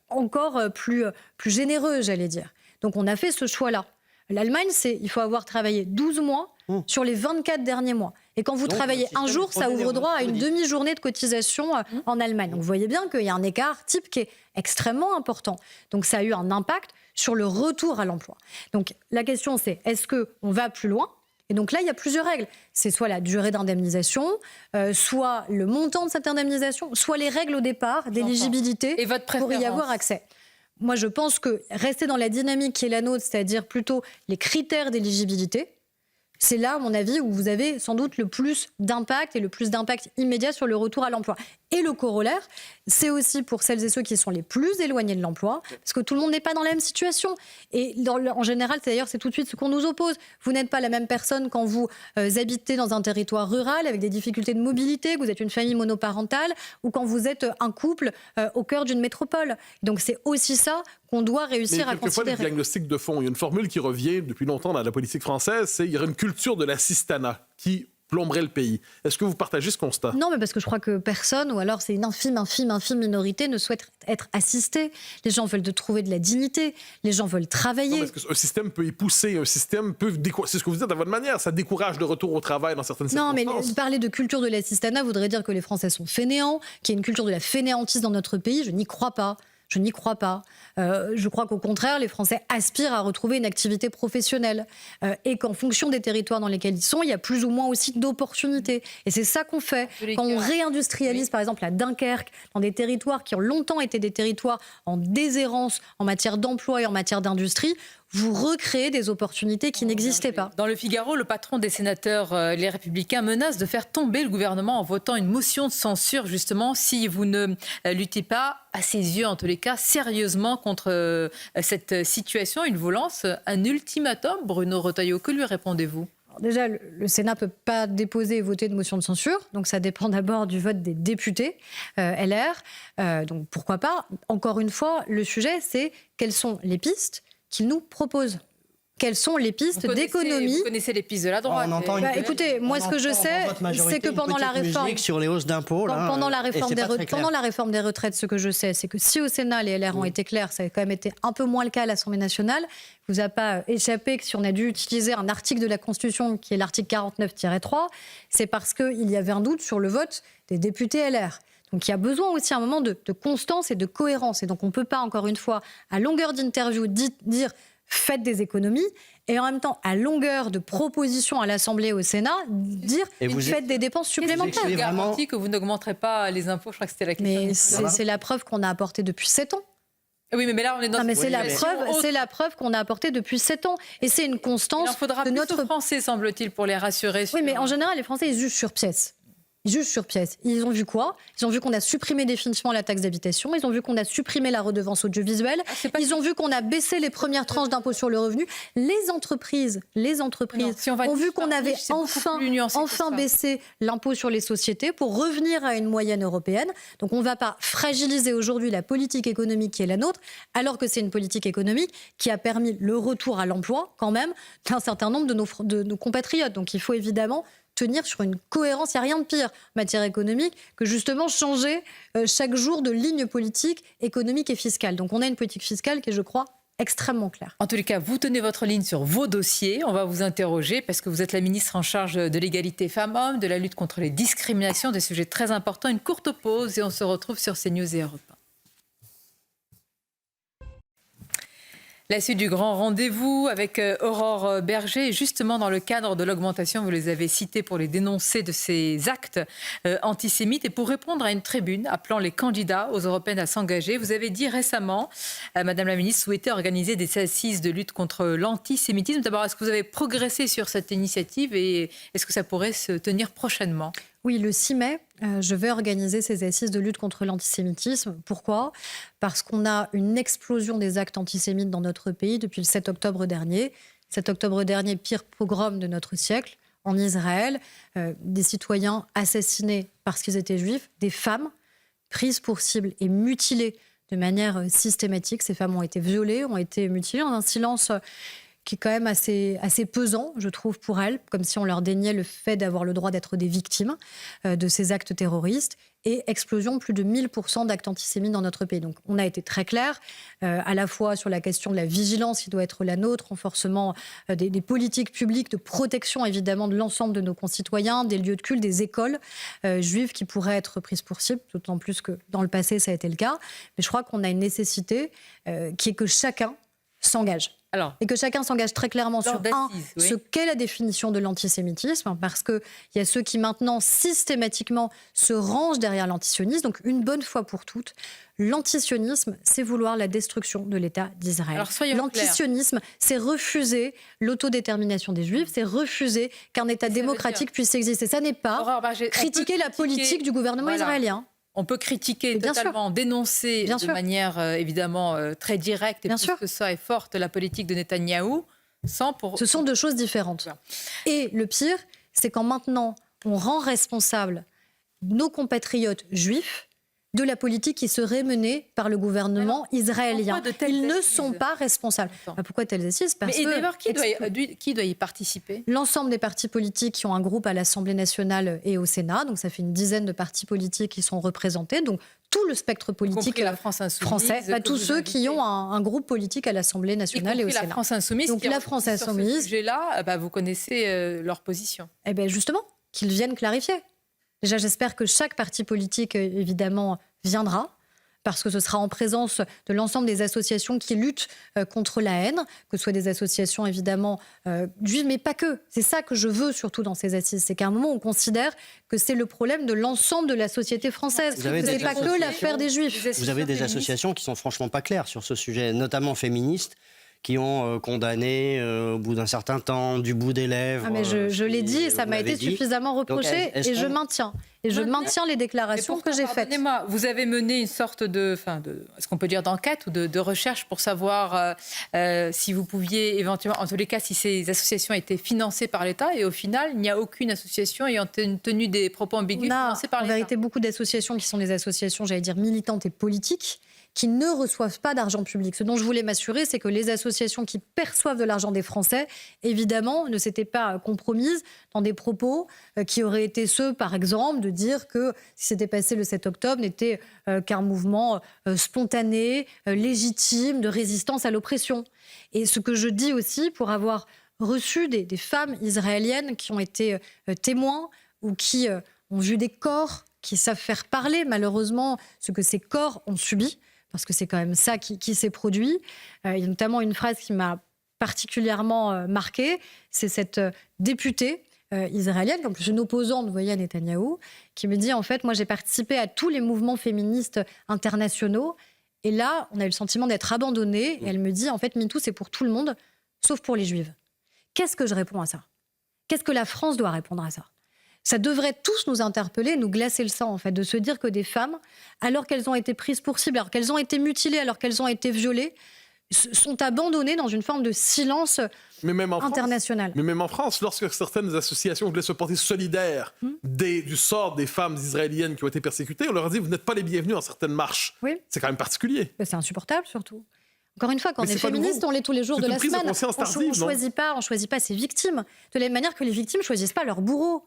encore plus généreuses, j'allais dire. Donc, on a fait ce choix-là. L'Allemagne, il faut avoir travaillé 12 mois sur les 24 derniers mois. Et quand vous travaillez un jour, ça ouvre droit à une demi-journée de cotisation en Allemagne. Donc, vous voyez bien qu'il y a un écart type qui est extrêmement important. Donc, ça a eu un impact sur le retour à l'emploi. Donc, la question, c'est est-ce qu'on va plus loin? Et donc là, il y a plusieurs règles. C'est soit la durée d'indemnisation, soit le montant de cette indemnisation, soit les règles au départ d'éligibilité pour y avoir accès. Moi, je pense que rester dans la dynamique qui est la nôtre, c'est-à-dire plutôt les critères d'éligibilité, c'est là, à mon avis, où vous avez sans doute le plus d'impact et le plus d'impact immédiat sur le retour à l'emploi. Et le corollaire, c'est aussi pour celles et ceux qui sont les plus éloignés de l'emploi, parce que tout le monde n'est pas dans la même situation. Et en général, d'ailleurs, c'est tout de suite ce qu'on nous oppose. Vous n'êtes pas la même personne quand vous habitez dans un territoire rural avec des difficultés de mobilité, que vous êtes une famille monoparentale, ou quand vous êtes un couple au cœur d'une métropole. Donc c'est aussi ça qu'on doit réussir à considérer. Quelquefois, le diagnostic de fond, il y a une formule qui revient depuis longtemps dans la politique française, c'est qu'il y aurait une culture de l'assistanat qui plomberait le pays. Est-ce que vous partagez ce constat? Non, mais parce que je crois que personne, ou alors c'est une infime minorité, ne souhaite être assisté. Les gens veulent trouver de la dignité, les gens veulent travailler. Non, parce qu'un système peut y pousser, un système peut... C'est ce que vous dites à votre manière, ça décourage le retour au travail dans certaines circonstances. Non, mais parler de culture de l'assistanat voudrait dire que les Français sont fainéants, qu'il y a une culture de la fainéantise dans notre pays. Je n'y crois pas. Je n'y crois pas. Je crois qu'au contraire, les Français aspirent à retrouver une activité professionnelle et qu'en fonction des territoires dans lesquels ils sont, il y a plus ou moins aussi d'opportunités. Et c'est ça qu'on fait. Quand on réindustrialise, par exemple, à Dunkerque, dans des territoires qui ont longtemps été des territoires en déshérence en matière d'emploi et en matière d'industrie, vous recréez des opportunités qui n'existaient pas. Dans le Figaro, le patron des sénateurs Les Républicains menace de faire tomber le gouvernement en votant une motion de censure, justement, si vous ne luttez pas, à ses yeux en tous les cas, sérieusement contre cette situation. Il vous lance un ultimatum, Bruno Retailleau. Que lui répondez-vous ? Déjà, le Sénat ne peut pas déposer et voter de motion de censure, donc ça dépend d'abord du vote des députés LR. Donc pourquoi pas ? Encore une fois, le sujet, c'est quelles sont les pistes qu'ils nous proposent. Quelles sont les pistes d'économie ? Vous connaissez les pistes de la droite. Écoutez, moi ce que je sais, c'est que pendant la réforme sur les hausses d'impôts, pendant la réforme des retraites, ce que je sais, c'est que si au Sénat les LR ont été clairs, ça a quand même été un peu moins le cas à l'Assemblée nationale. Il vous a pas échappé que si on a dû utiliser un article de la Constitution qui est l'article 49-3, c'est parce qu'il y avait un doute sur le vote des députés LR. Donc il y a besoin aussi à un moment de constance et de cohérence. Et donc on ne peut pas, encore une fois, à longueur d'interview, dire faites des économies, et en même temps, à longueur de propositions à l'Assemblée et au Sénat, dire faites des dépenses supplémentaires. Vous garantit que vous n'augmenterez pas les impôts ? Je crois que c'était la question. Mais c'est la preuve qu'on a apportée depuis 7 ans. Oui, mais là, on est dans c'est la preuve qu'on a apportée depuis 7 ans. Et c'est une constance. Il en faudra plus aux Français, semble-t-il, pour les rassurer. Oui, mais en général, les Français, ils jugent sur pièce. Ils jugent sur pièce. Ils ont vu quoi ? Ils ont vu qu'on a supprimé définitivement la taxe d'habitation. Ils ont vu qu'on a supprimé la redevance audiovisuelle. Ils ont vu qu'on a baissé les premières tranches d'impôt sur le revenu. Les entreprises ont vu qu'on avait enfin baissé l'impôt sur les sociétés pour revenir à une moyenne européenne. Donc on ne va pas fragiliser aujourd'hui la politique économique qui est la nôtre, alors que c'est une politique économique qui a permis le retour à l'emploi, quand même, d'un certain nombre de nos compatriotes. Donc il faut évidemment tenir sur une cohérence. Il n'y a rien de pire en matière économique que justement changer chaque jour de ligne politique, économique et fiscale. Donc on a une politique fiscale qui est, je crois, extrêmement claire. En tous les cas, vous tenez votre ligne sur vos dossiers. On va vous interroger parce que vous êtes la ministre en charge de l'égalité femmes-hommes, de la lutte contre les discriminations, des sujets très importants. Une courte pause et on se retrouve sur CNews et Europe 1. La suite du grand rendez-vous avec Aurore Berger, justement dans le cadre de l'augmentation, vous les avez cités pour les dénoncer de ces actes antisémites et pour répondre à une tribune appelant les candidats aux européennes à s'engager. Vous avez dit récemment, Madame la Ministre, souhaiter organiser des assises de lutte contre l'antisémitisme. D'abord, est-ce que vous avez progressé sur cette initiative et est-ce que ça pourrait se tenir prochainement ? Oui, le 6 mai, je vais organiser ces assises de lutte contre l'antisémitisme. Pourquoi ? Parce qu'on a une explosion des actes antisémites dans notre pays depuis le 7 octobre dernier. 7 octobre dernier, pire pogrom de notre siècle, en Israël. Des citoyens assassinés parce qu'ils étaient juifs, des femmes prises pour cible et mutilées de manière systématique. Ces femmes ont été violées, ont été mutilées en un silence qui est quand même assez pesant, je trouve, pour elles, comme si on leur déniait le fait d'avoir le droit d'être des victimes de ces actes terroristes, et explosion plus de 1000% d'actes antisémites dans notre pays. Donc on a été très clair, à la fois sur la question de la vigilance qui doit être la nôtre, renforcement des politiques publiques de protection évidemment de l'ensemble de nos concitoyens, des lieux de culte, des écoles juives qui pourraient être prises pour cible, d'autant plus que dans le passé ça a été le cas. Mais je crois qu'on a une nécessité qui est que chacun s'engage. Et que chacun s'engage très clairement sur ce qu'est la définition de l'antisémitisme, parce qu'il y a ceux qui maintenant systématiquement se rangent derrière l'antisionisme. Donc une bonne fois pour toutes, l'antisionisme, c'est vouloir la destruction de l'État d'Israël. L'antisionisme, c'est refuser l'autodétermination des Juifs, c'est refuser qu'un État démocratique puisse exister. Ça n'est pas critiquer la politique du gouvernement israélien. On peut critiquer totalement, dénoncer de manière évidemment très directe et plus que ça est forte la politique de Netanyahou sans pour... Ce sont deux choses différentes. Et le pire, c'est quand maintenant on rend responsable nos compatriotes juifs de la politique qui serait menée par le gouvernement israélien. Ils ne sont pas responsables. Pourquoi telles assises ? Parce et d'abord, qui doit y participer ? L'ensemble des partis politiques qui ont un groupe à l'Assemblée nationale et au Sénat. Donc ça fait une dizaine de partis politiques qui sont représentés. Donc tout le spectre politique la France français, tous ceux qui ont un groupe politique à l'Assemblée nationale et au Sénat. La France insoumise. Donc la France insoumise. Sur ce sujet-là, vous connaissez leur position. Eh bien justement, qu'ils viennent clarifier. Déjà, j'espère que chaque parti politique, évidemment, viendra, parce que ce sera en présence de l'ensemble des associations qui luttent contre la haine, que ce soit des associations, évidemment, juives, mais pas que. C'est ça que je veux, surtout, dans ces assises. C'est qu'à un moment, on considère que c'est le problème de l'ensemble de la société française. Ce n'est pas que l'affaire des Juifs. Vous avez des associations qui sont franchement pas claires sur ce sujet, notamment féministes, qui ont condamné au bout d'un certain temps, du bout des lèvres. Ah, mais je l'ai dit et ça vous m'a été l'avez dit. suffisamment reproché Donc, est-ce et je qu'on- maintiens. Et je maintiens les déclarations que j'ai faites. Pardonnez-moi, vous avez mené une sorte est-ce qu'on peut dire d'enquête ou de recherche pour savoir si vous pouviez éventuellement, en tous les cas, si ces associations étaient financées par l'État, et au final, il n'y a aucune association ayant tenu des propos ambigus On a financée par en l'État. vérité beaucoup d'associations qui sont des associations, j'allais dire, militantes et politiques, qui ne reçoivent pas d'argent public. Ce dont je voulais m'assurer, c'est que les associations qui perçoivent de l'argent des Français, évidemment, ne s'étaient pas compromises dans des propos qui auraient été ceux, par exemple, de dire que ce qui s'était passé le 7 octobre n'était qu'un mouvement spontané, légitime, de résistance à l'oppression. Et ce que je dis aussi, pour avoir reçu des femmes israéliennes qui ont été témoins ou qui ont vu des corps qui savent faire parler, malheureusement, ce que ces corps ont subi, parce que c'est quand même ça qui s'est produit. Il y a notamment une phrase qui m'a particulièrement marquée, c'est cette députée israélienne, en plus une opposante, vous voyez, à Netanyahou, qui me dit, en fait, moi j'ai participé à tous les mouvements féministes internationaux, et là, on a eu le sentiment d'être abandonnés, et elle me dit, en fait, MeToo, c'est pour tout le monde, sauf pour les Juives. Qu'est-ce que je réponds à ça ? Qu'est-ce que la France doit répondre à ça ? Ça devrait tous nous interpeller, nous glacer le sang, en fait, de se dire que des femmes, alors qu'elles ont été prises pour cible, alors qu'elles ont été mutilées, alors qu'elles ont été violées, sont abandonnées dans une forme de silence international. Mais même en France, lorsque certaines associations voulaient se porter solidaires du sort des femmes israéliennes qui ont été persécutées, on leur a dit, vous n'êtes pas les bienvenus dans certaines marches. Oui. C'est quand même particulier. C'est insupportable, surtout. Encore une fois, quand Mais on est c'est pas féministe, nouveau. on l'est tous les jours C'est de une la prise de semaine. conscience tardive, On non choisit pas ses victimes. De la même manière que les victimes choisissent pas leur bourreau.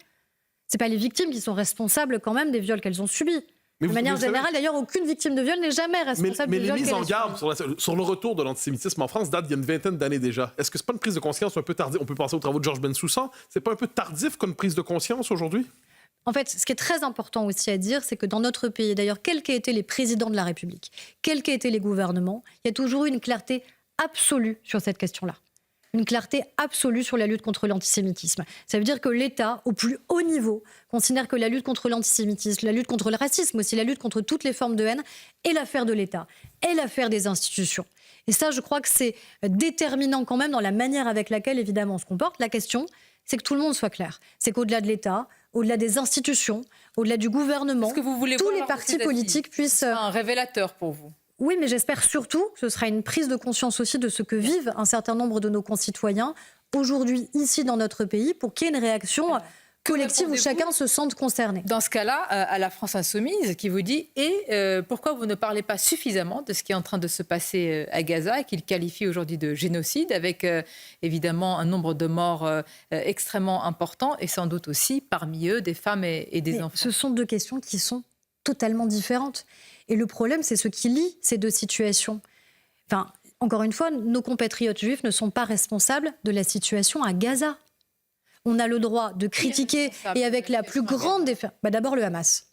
C'est pas les victimes qui sont responsables quand même des viols qu'elles ont subis. De manière générale, d'ailleurs, aucune victime de viol n'est jamais responsable mais des les viols mises qu'elle en a garde subis. sur le retour de l'antisémitisme en France datent d'il y a une vingtaine d'années déjà. Est-ce que c'est pas une prise de conscience un peu tardive? On peut penser aux travaux de Georges Bensoussan. C'est pas un peu tardif comme prise de conscience aujourd'hui? En fait, ce qui est très important aussi à dire, c'est que dans notre pays, d'ailleurs, quels qu'aient été les présidents de la République, quels qu'aient été les gouvernements, il y a toujours eu une clarté absolue sur cette question-là. Une clarté absolue sur la lutte contre l'antisémitisme. Ça veut dire que l'État, au plus haut niveau, considère que la lutte contre l'antisémitisme, la lutte contre le racisme aussi, la lutte contre toutes les formes de haine, est l'affaire de l'État, est l'affaire des institutions. Et ça, je crois que c'est déterminant quand même dans la manière avec laquelle, évidemment, on se comporte. La question, c'est que tout le monde soit clair. C'est qu'au-delà de l'État, au-delà des institutions, au-delà du gouvernement, que vous voulez tous voir les partis politiques puissent... un révélateur pour vous. Oui, mais j'espère surtout que ce sera une prise de conscience aussi de ce que vivent un certain nombre de nos concitoyens aujourd'hui, ici, dans notre pays, pour qu'il y ait une réaction collective où chacun se sente concerné. Dans ce cas-là, à la France insoumise, qui vous dit pourquoi vous ne parlez pas suffisamment de ce qui est en train de se passer à Gaza et qu'il qualifie aujourd'hui de génocide, avec évidemment un nombre de morts extrêmement important et sans doute aussi parmi eux des femmes et des enfants. Ce sont deux questions qui sont totalement différentes. Et le problème, c'est ce qui lie ces deux situations. Enfin, encore une fois, nos compatriotes juifs ne sont pas responsables de la situation à Gaza. On a le droit de critiquer, et avec la plus grande défaite... D'abord le Hamas.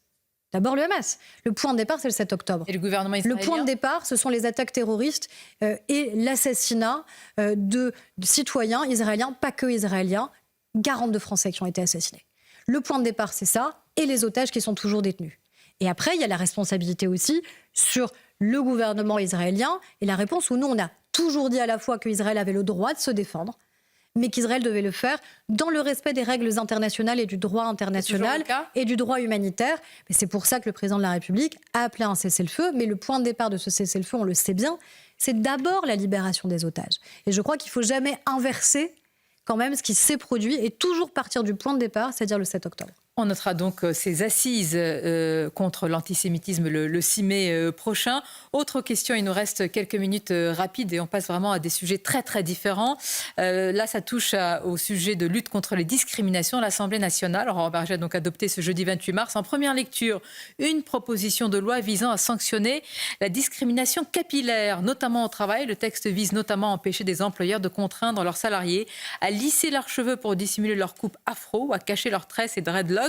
D'abord le Hamas. Le point de départ, c'est le 7 octobre. Et le gouvernement israélien. Le point de départ, ce sont les attaques terroristes et l'assassinat de citoyens israéliens, pas que israéliens, 42 Français qui ont été assassinés. Le point de départ, c'est ça, et les otages qui sont toujours détenus. Et après, il y a la responsabilité aussi sur le gouvernement israélien et la réponse où nous, on a toujours dit à la fois qu'Israël avait le droit de se défendre, mais qu'Israël devait le faire dans le respect des règles internationales et du droit international et du droit humanitaire. Mais c'est pour ça que le président de la République a appelé un cessez-le-feu. Mais le point de départ de ce cessez-le-feu, on le sait bien, c'est d'abord la libération des otages. Et je crois qu'il ne faut jamais inverser quand même ce qui s'est produit et toujours partir du point de départ, c'est-à-dire le 7 octobre. On notera donc ces assises contre l'antisémitisme le 6 mai prochain. Autre question, il nous reste quelques minutes rapides et on passe vraiment à des sujets très très différents. Là, ça touche au sujet de lutte contre les discriminations. L'Assemblée nationale aura donc adopté ce jeudi 28 mars en première lecture une proposition de loi visant à sanctionner la discrimination capillaire, notamment au travail. Le texte vise notamment à empêcher des employeurs de contraindre leurs salariés à lisser leurs cheveux pour dissimuler leur coupe afro ou à cacher leurs tresses et dreadlocks.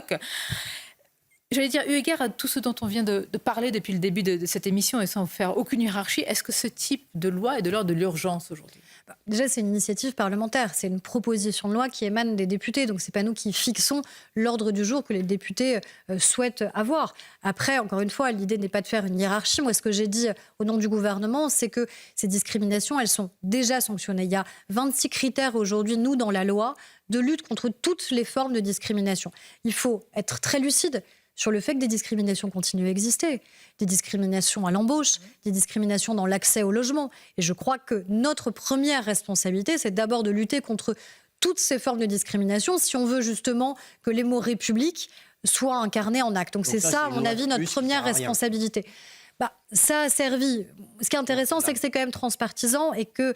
J'allais dire, eu égard à tout ce dont on vient de parler depuis le début de cette émission et sans faire aucune hiérarchie, est-ce que ce type de loi est de l'ordre de l'urgence aujourd'hui? Déjà, c'est une initiative parlementaire, c'est une proposition de loi qui émane des députés, donc c'est pas nous qui fixons l'ordre du jour que les députés souhaitent avoir. Après, encore une fois, l'idée n'est pas de faire une hiérarchie. Moi, ce que j'ai dit au nom du gouvernement, c'est que ces discriminations, elles sont déjà sanctionnées. Il y a 26 critères aujourd'hui, nous, dans la loi, de lutte contre toutes les formes de discrimination. Il faut être très lucide sur le fait que des discriminations continuent à exister, des discriminations à l'embauche, des discriminations dans l'accès au logement. Et je crois que notre première responsabilité, c'est d'abord de lutter contre toutes ces formes de discrimination si on veut justement que les mots République soient incarnés en actes. Donc c'est là, ça, c'est à une mon loi avis, de notre plus qui première sert à rien. responsabilité. Ça a servi. Ce qui est intéressant, c'est que c'est quand même transpartisan et que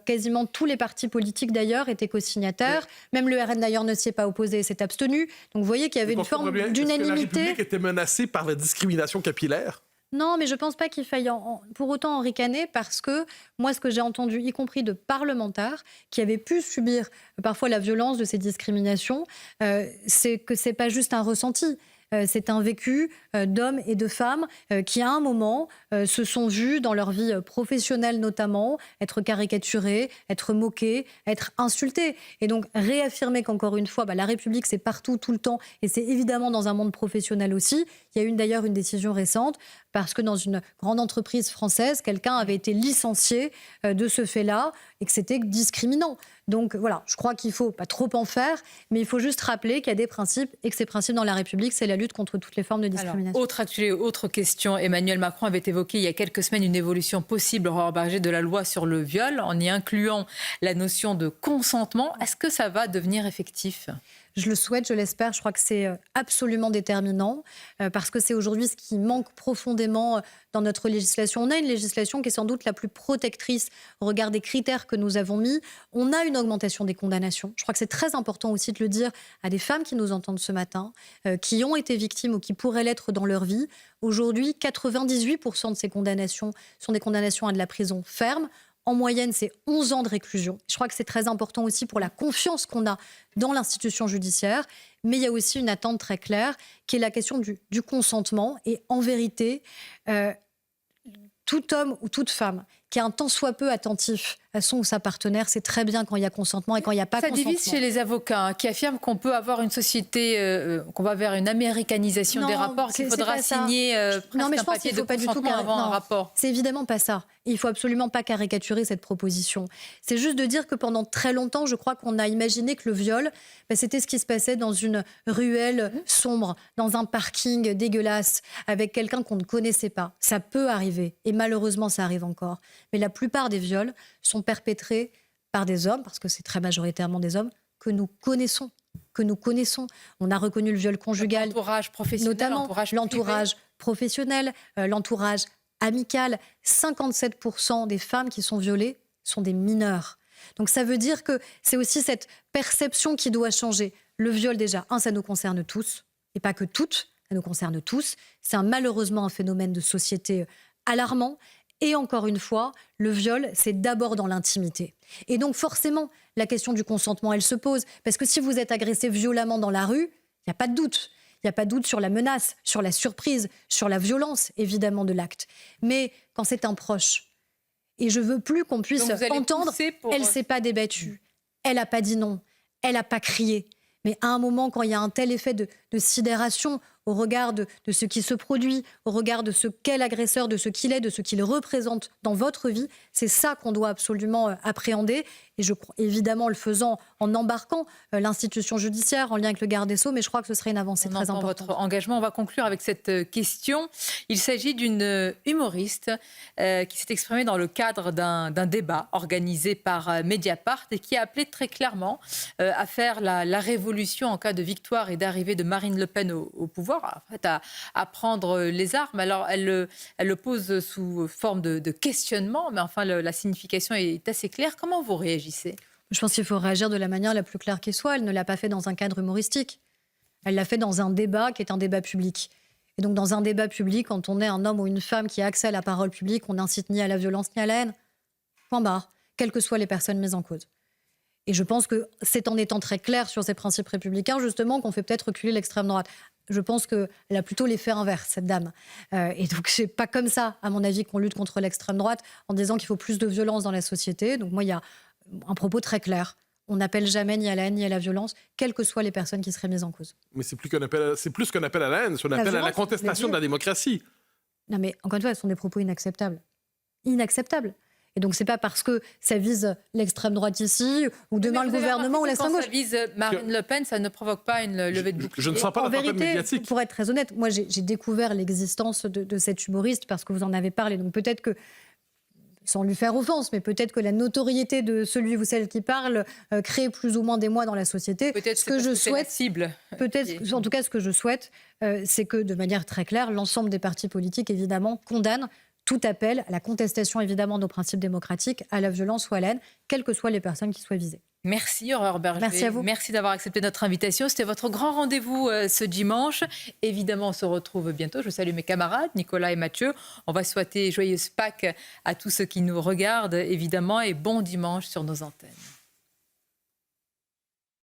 quasiment tous les partis politiques, d'ailleurs, étaient co-signataires. Même le RN, d'ailleurs, ne s'y est pas opposé et s'est abstenu. Donc, vous voyez qu'il y avait une forme Est-ce que la d'unanimité. République était menacée par la discrimination capillaire? Non, mais je ne pense pas qu'il faille pour autant en ricaner parce que moi, ce que j'ai entendu, y compris de parlementaires qui avaient pu subir parfois la violence de ces discriminations, c'est que ce n'est pas juste un ressenti. C'est un vécu d'hommes et de femmes qui, à un moment, se sont vus, dans leur vie professionnelle notamment, être caricaturés, être moqués, être insultés. Et donc, réaffirmer qu'encore une fois, la République, c'est partout, tout le temps, et c'est évidemment dans un monde professionnel aussi. Il y a eu d'ailleurs une décision récente, parce que dans une grande entreprise française, quelqu'un avait été licencié de ce fait-là, et que c'était discriminant. Donc voilà, je crois qu'il ne faut pas trop en faire, mais il faut juste rappeler qu'il y a des principes et que ces principes dans la République, c'est la lutte contre toutes les formes de discrimination. Alors, autre actualité, autre question. Emmanuel Macron avait évoqué il y a quelques semaines une évolution possible, Aurore Bergé, de la loi sur le viol, en y incluant la notion de consentement. Est-ce que ça va devenir effectif ? Je le souhaite, je l'espère. Je crois que c'est absolument déterminant parce que c'est aujourd'hui ce qui manque profondément dans notre législation. On a une législation qui est sans doute la plus protectrice au regard des critères que nous avons mis. On a une augmentation des condamnations. Je crois que c'est très important aussi de le dire à des femmes qui nous entendent ce matin, qui ont été victimes ou qui pourraient l'être dans leur vie. Aujourd'hui, 98% de ces condamnations sont des condamnations à de la prison ferme. En moyenne, c'est 11 ans de réclusion. Je crois que c'est très important aussi pour la confiance qu'on a dans l'institution judiciaire. Mais il y a aussi une attente très claire qui est la question du consentement. Et en vérité, tout homme ou toute femme qui est un tant soit peu attentif à son ou sa partenaire, c'est très bien quand il y a consentement et quand il n'y a pas consentement. Ça divise chez les avocats qui affirment qu'on peut avoir une société, qu'on va vers une américanisation des rapports, qu'il faudra signer presque un papier de consentement avant un rapport. C'est évidemment pas ça. Il ne faut absolument pas caricaturer cette proposition. C'est juste de dire que pendant très longtemps, je crois qu'on a imaginé que le viol, c'était ce qui se passait dans une ruelle sombre, dans un parking dégueulasse, avec quelqu'un qu'on ne connaissait pas. Ça peut arriver, et malheureusement, ça arrive encore. Mais la plupart des viols sont perpétrés par des hommes, parce que c'est très majoritairement des hommes, que nous connaissons. On a reconnu le viol conjugal, l'entourage professionnel, notamment l'entourage professionnel, l'entourage amical. 57% des femmes qui sont violées sont des mineurs. Donc ça veut dire que c'est aussi cette perception qui doit changer. Le viol déjà, ça nous concerne tous, et pas que toutes, ça nous concerne tous. C'est malheureusement un phénomène de société alarmant. Et encore une fois, le viol, c'est d'abord dans l'intimité. Et donc forcément, la question du consentement, elle se pose. Parce que si vous êtes agressé violemment dans la rue, il n'y a pas de doute. Il n'y a pas de doute sur la menace, sur la surprise, sur la violence, évidemment, de l'acte. Mais quand c'est un proche, et je veux plus qu'on puisse entendre, elle ne s'est pas débattue, elle n'a pas dit non, elle n'a pas crié. Mais à un moment, quand il y a un tel effet de sidération au regard de ce qui se produit, au regard de ce qu'est l'agresseur, de ce qu'il est, de ce qu'il représente dans votre vie, c'est ça qu'on doit absolument appréhender. Et je crois, évidemment, le faisant en embarquant l'institution judiciaire en lien avec le garde des Sceaux, mais je crois que ce serait une avancée très importante. Votre engagement. On va conclure avec cette question. Il s'agit d'une humoriste qui s'est exprimée dans le cadre d'un débat organisé par Mediapart et qui a appelé très clairement à faire la révolution en cas de victoire et d'arrivée de Marine Le Pen au pouvoir, en fait, à prendre les armes. Alors, elle le pose sous forme de questionnement, mais enfin, la signification est assez claire. Comment vous réagissez ? Je pense qu'il faut réagir de la manière la plus claire qui soit. Elle ne l'a pas fait dans un cadre humoristique. Elle l'a fait dans un débat qui est un débat public. Et donc, dans un débat public, quand on est un homme ou une femme qui a accès à la parole publique, on n'incite ni à la violence ni à la haine. Point barre, quelles que soient les personnes mises en cause. Et je pense que c'est en étant très clair sur ces principes républicains, justement, qu'on fait peut-être reculer l'extrême droite. je pense qu'elle a plutôt l'effet inverse, cette dame. Et donc, c'est pas comme ça, à mon avis, qu'on lutte contre l'extrême droite, en disant qu'il faut plus de violence dans la société. Donc moi, il y a un propos très clair. On n'appelle jamais ni à la haine ni à la violence, quelles que soient les personnes qui seraient mises en cause. Mais c'est plus qu'un appel, c'est plus qu'un appel à la haine, c'est un appel à la contestation de la démocratie. Non, mais encore une fois, ce sont des propos inacceptables. Inacceptables. Et donc, c'est pas parce que ça vise l'extrême droite ici, ou demain le gouvernement ou l'extrême gauche. Quand ça vise Marine Le Pen, ça ne provoque pas une levée de bouclier. Je ne sens pas la tempête médiatique. Pour être très honnête, moi, j'ai découvert l'existence de cet humoriste parce que vous en avez parlé. Donc, peut-être que, sans lui faire offense, mais peut-être que la notoriété de celui ou celle qui parle crée plus ou moins d'émoi dans la société. Peut-être ce que je souhaite, la cible. Peut-être, en tout cas, ce que je souhaite, c'est que, de manière très claire, l'ensemble des partis politiques, évidemment, condamnent tout appel à la contestation, évidemment, de nos principes démocratiques, à la violence ou à la haine, quelles que soient les personnes qui soient visées. Merci Aurore Berger. Merci à vous. Merci d'avoir accepté notre invitation. C'était votre grand rendez-vous ce dimanche. Évidemment, on se retrouve bientôt. Je salue mes camarades, Nicolas et Mathieu. On va souhaiter joyeuse Pâques à tous ceux qui nous regardent, évidemment, et bon dimanche sur nos antennes.